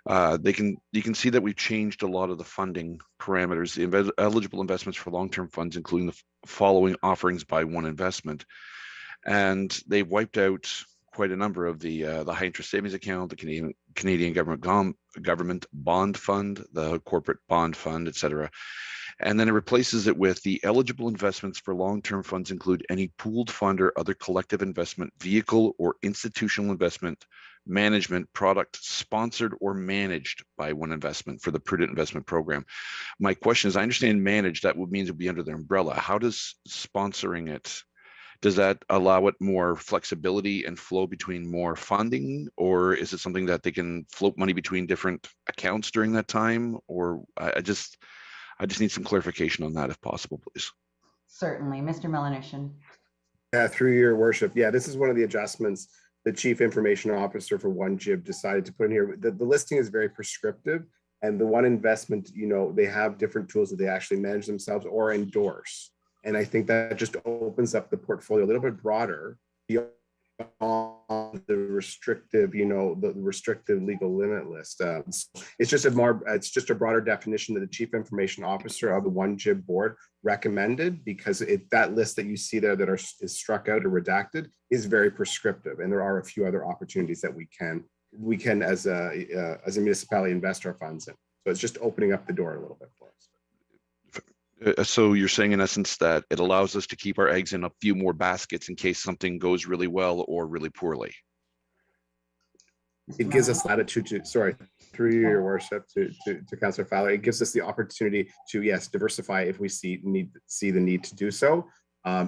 you can see that we've changed a lot of the funding parameters. The eligible investments for long-term funds, including the following offerings by one investment. And they've wiped out quite a number of the high interest savings account, the Canadian government bond fund, the corporate bond fund, etc. And then it replaces it with the eligible investments for long-term funds include any pooled fund or other collective investment vehicle or institutional investment management product sponsored or managed by one investment for the prudent investment program. My question is, I understand managed, that would mean it would be under their umbrella. How does sponsoring it, does that allow it more flexibility and flow between more funding, or is it something that they can float money between different accounts during that time? Or I just need some clarification on that if possible, please. Certainly, Mr. Melanishin. Through your worship, yeah, this is one of the adjustments the Chief Information Officer for One JIB decided to put in here. The listing is very prescriptive, and the one investment, you know, they have different tools that they actually manage themselves or endorse. And I think that just opens up the portfolio a little bit broader beyond the restrictive, you know, the restrictive legal limit list. It's just a broader definition that the Chief Information Officer of the One JIB board recommended, because that list that you see there that is struck out or redacted is very prescriptive, and there are a few other opportunities that we can as a municipality invest our funds in. So it's just opening up the door a little bit for us. So you're saying in essence that it allows us to keep our eggs in a few more baskets in case something goes really well or really poorly. It gives us latitude to, sorry, through your worship to Councillor Fowler, it gives us the opportunity to, yes, diversify if we see the need to do so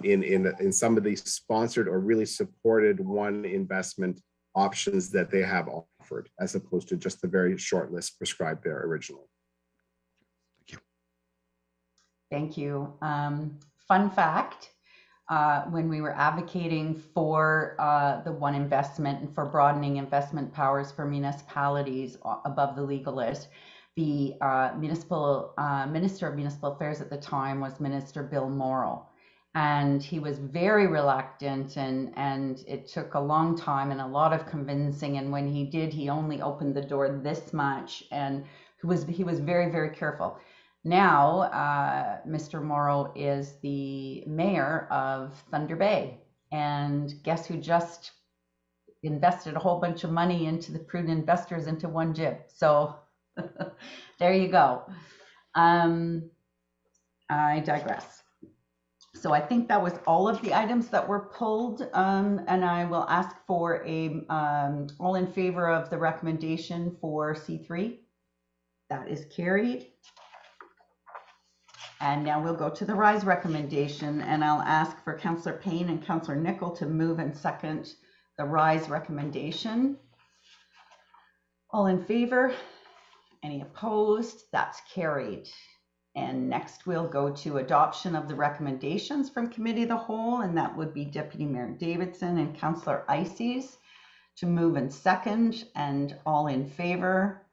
in some of the sponsored or really supported one investment options that they have offered, as opposed to just the very short list prescribed there originally. Thank you. Fun fact, when we were advocating for the one investment and for broadening investment powers for municipalities above the legal list, the Minister of Municipal Affairs at the time was Minister Bill Morrill. And he was very reluctant, and it took a long time and a lot of convincing. And when he did, he only opened the door this much, and he was very, very careful. Now, Mr. Morrow is the mayor of Thunder Bay, and guess who just invested a whole bunch of money into the prudent investors into One JIB. So there you go. I digress. So I think that was all of the items that were pulled, and I will ask for a all in favor of the recommendation for C3. That is carried. And now we'll go to the RISE recommendation, and I'll ask for Councillor Payne and Councillor Nicol to move and second the RISE recommendation. All in favor? Any opposed? That's carried. And next we'll go to adoption of the recommendations from Committee of the Whole, and that would be Deputy Mayor Davidson and Councillor Ices to move and second, and all in favor?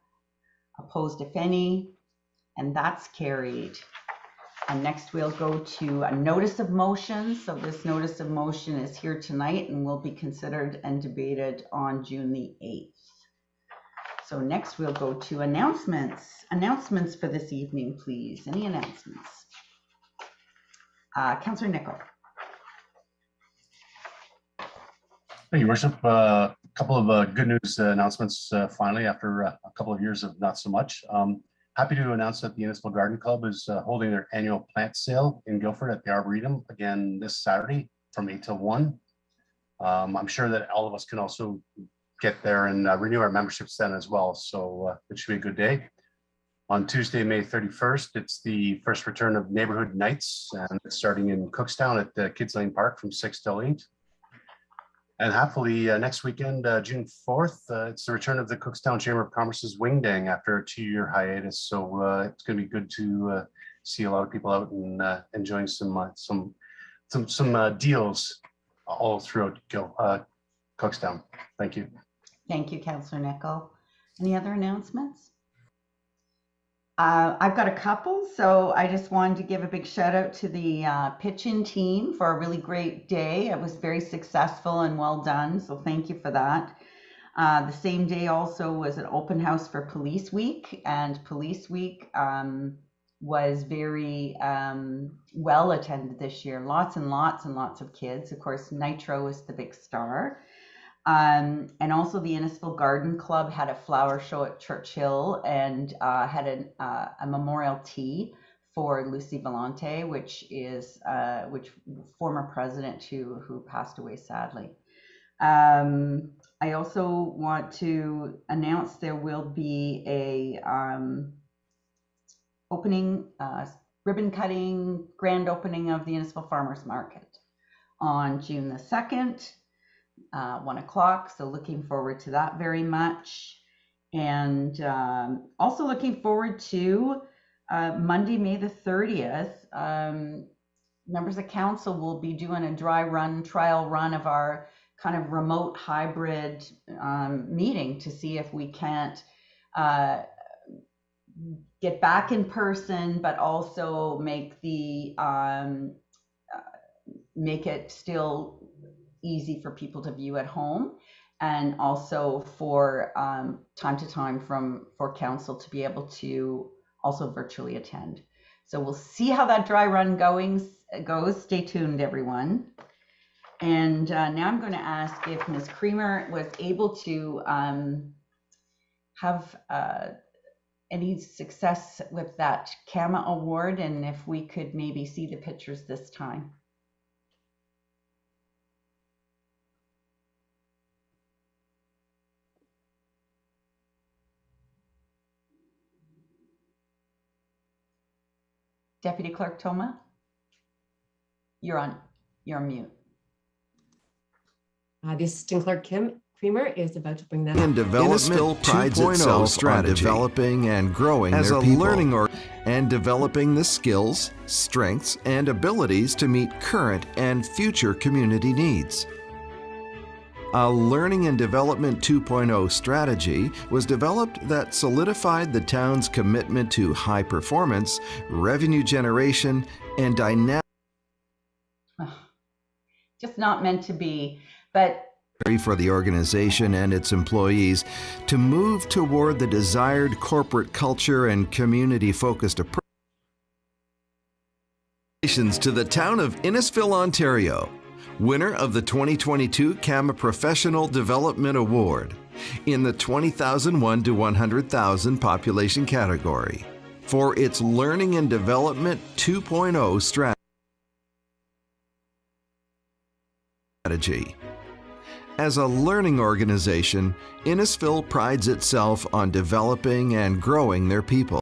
Opposed, if any? And that's carried. And next we'll go to a notice of motion. So this notice of motion is here tonight and will be considered and debated on June the 8th. So next we'll go to announcements. Announcements for this evening, please. Any announcements? Councillor Nicol. Thank you, Worship. A couple of good news announcements finally after a couple of years of not so much. Happy to announce that the Innisfil Garden Club is holding their annual plant sale in Guildford at the Arboretum again this Saturday from 8 till 1. I'm sure that all of us can also get there and renew our memberships then as well. So it should be a good day. On Tuesday, May 31st, it's the first return of Neighborhood Nights, and it's starting in Cookstown at the Kids Lane Park from 6 till 8. And happily next weekend, June 4th, it's the return of the Cookstown Chamber of Commerce's Wing Dang after a 2-year hiatus. So it's going to be good to see a lot of people out and enjoying some deals all throughout Cookstown. Thank you. Thank you, Councillor Nicol. Any other announcements? I've got a couple, so I just wanted to give a big shout out to the pitch-in team for a really great day. It was very successful and well done, so thank you for that. The same day also was an open house for Police Week, and Police Week was very well attended this year. Lots and lots and lots of kids. Of course, Nitro was the big star. And also the Innisfil Garden Club had a flower show at Churchill and had a memorial tea for Lucy Vellante, which former president who passed away sadly. I also want to announce there will be a ribbon cutting grand opening of the Innisfil Farmers Market on June the 2nd. 1 o'clock, so looking forward to that very much. And also looking forward to Monday, May the 30th. Members of council will be doing a trial run of our kind of remote hybrid meeting to see if we can't get back in person, but also make it still easy for people to view at home, and also for time to time for council to be able to also virtually attend. So we'll see how that dry run goes. Stay tuned, everyone. And now I'm going to ask if Ms. Creamer was able to have any success with that CAMA award, and if we could maybe see the pictures this time. Deputy Clerk Toma, you're on mute. The Assistant Clerk Creamer is about to bring that up. Innisfil prides itself on developing and growing as their people and developing the skills, strengths, and abilities to meet current and future community needs. A Learning and Development 2.0 strategy was developed that solidified the town's commitment to high performance, revenue generation, and dynamic. Just not meant to be, but for the organization and its employees to move toward the desired corporate culture and community-focused approach. Congratulations to the town of Innisfil, Ontario, winner of the 2022 CAMA Professional Development Award in the 20,001 to 100,000 population category for its Learning and Development 2.0 strategy. As a learning organization, Innisfil prides itself on developing and growing their people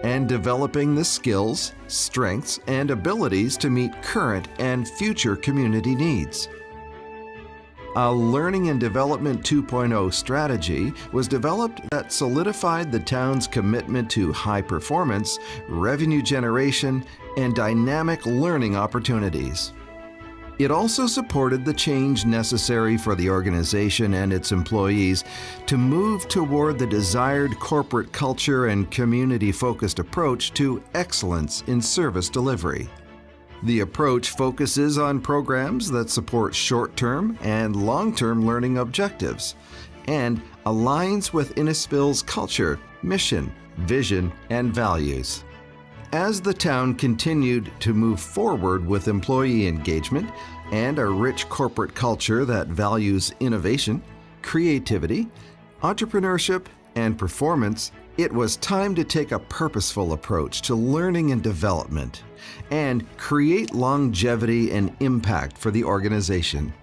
and developing the skills, strengths, and abilities to meet current and future community needs. A Learning and Development 2.0 strategy was developed that solidified the town's commitment to high performance, revenue generation, and dynamic learning opportunities. It also supported the change necessary for the organization and its employees to move toward the desired corporate culture and community-focused approach to excellence in service delivery. The approach focuses on programs that support short-term and long-term learning objectives and aligns with Innisfil's culture, mission, vision, and values. As the town continued to move forward with employee engagement and a rich corporate culture that values innovation, creativity, entrepreneurship, and performance, it was time to take a purposeful approach to learning and development and create longevity and impact for the organization.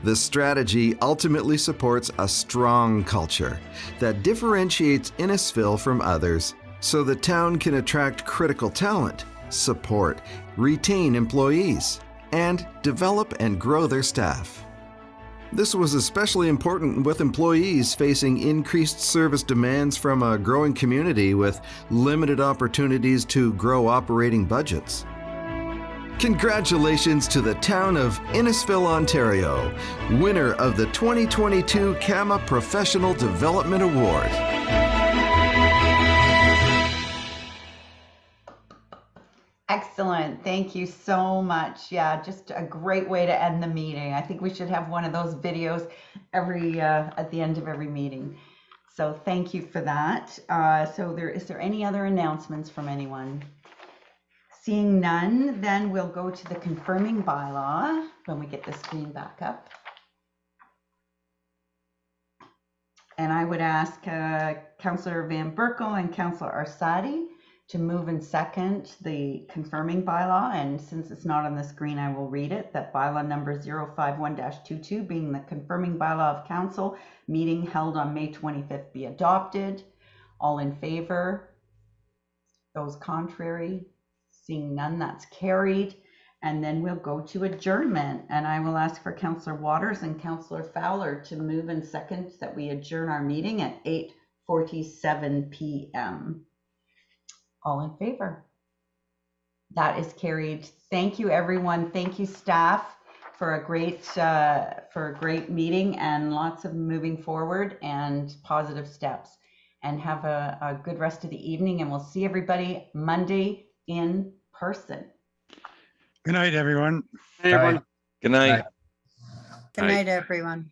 The strategy ultimately supports a strong culture that differentiates Innisfil from others so the town can attract critical talent, support, retain employees, and develop and grow their staff. This was especially important with employees facing increased service demands from a growing community with limited opportunities to grow operating budgets. Congratulations to the town of Innisfil, Ontario, winner of the 2022 CAMA Professional Development Award. Excellent. Thank you so much. Yeah, just a great way to end the meeting. I think we should have one of those videos every at the end of every meeting. So thank you for that. Is there any other announcements from anyone? Seeing none, then we'll go to the confirming bylaw when we get the screen back up. And I would ask Councillor Van Berkel and Councillor Arsadi to move and second the confirming bylaw. And since it's not on the screen, I will read it. That bylaw number 051-22 being the confirming bylaw of council meeting held on May 25th be adopted. All in favor? Those contrary? Seeing none, that's carried. And then we'll go to adjournment. And I will ask for Councillor Waters and Councillor Fowler to move and second that we adjourn our meeting at 8:47 p.m. All in favor? That is carried. Thank you, everyone. Thank you, staff, for a great meeting and lots of moving forward and positive steps. And have a good rest of the evening. And we'll see everybody Monday in person. Good night, everyone. Hey, everyone. Good night. Good night, everyone.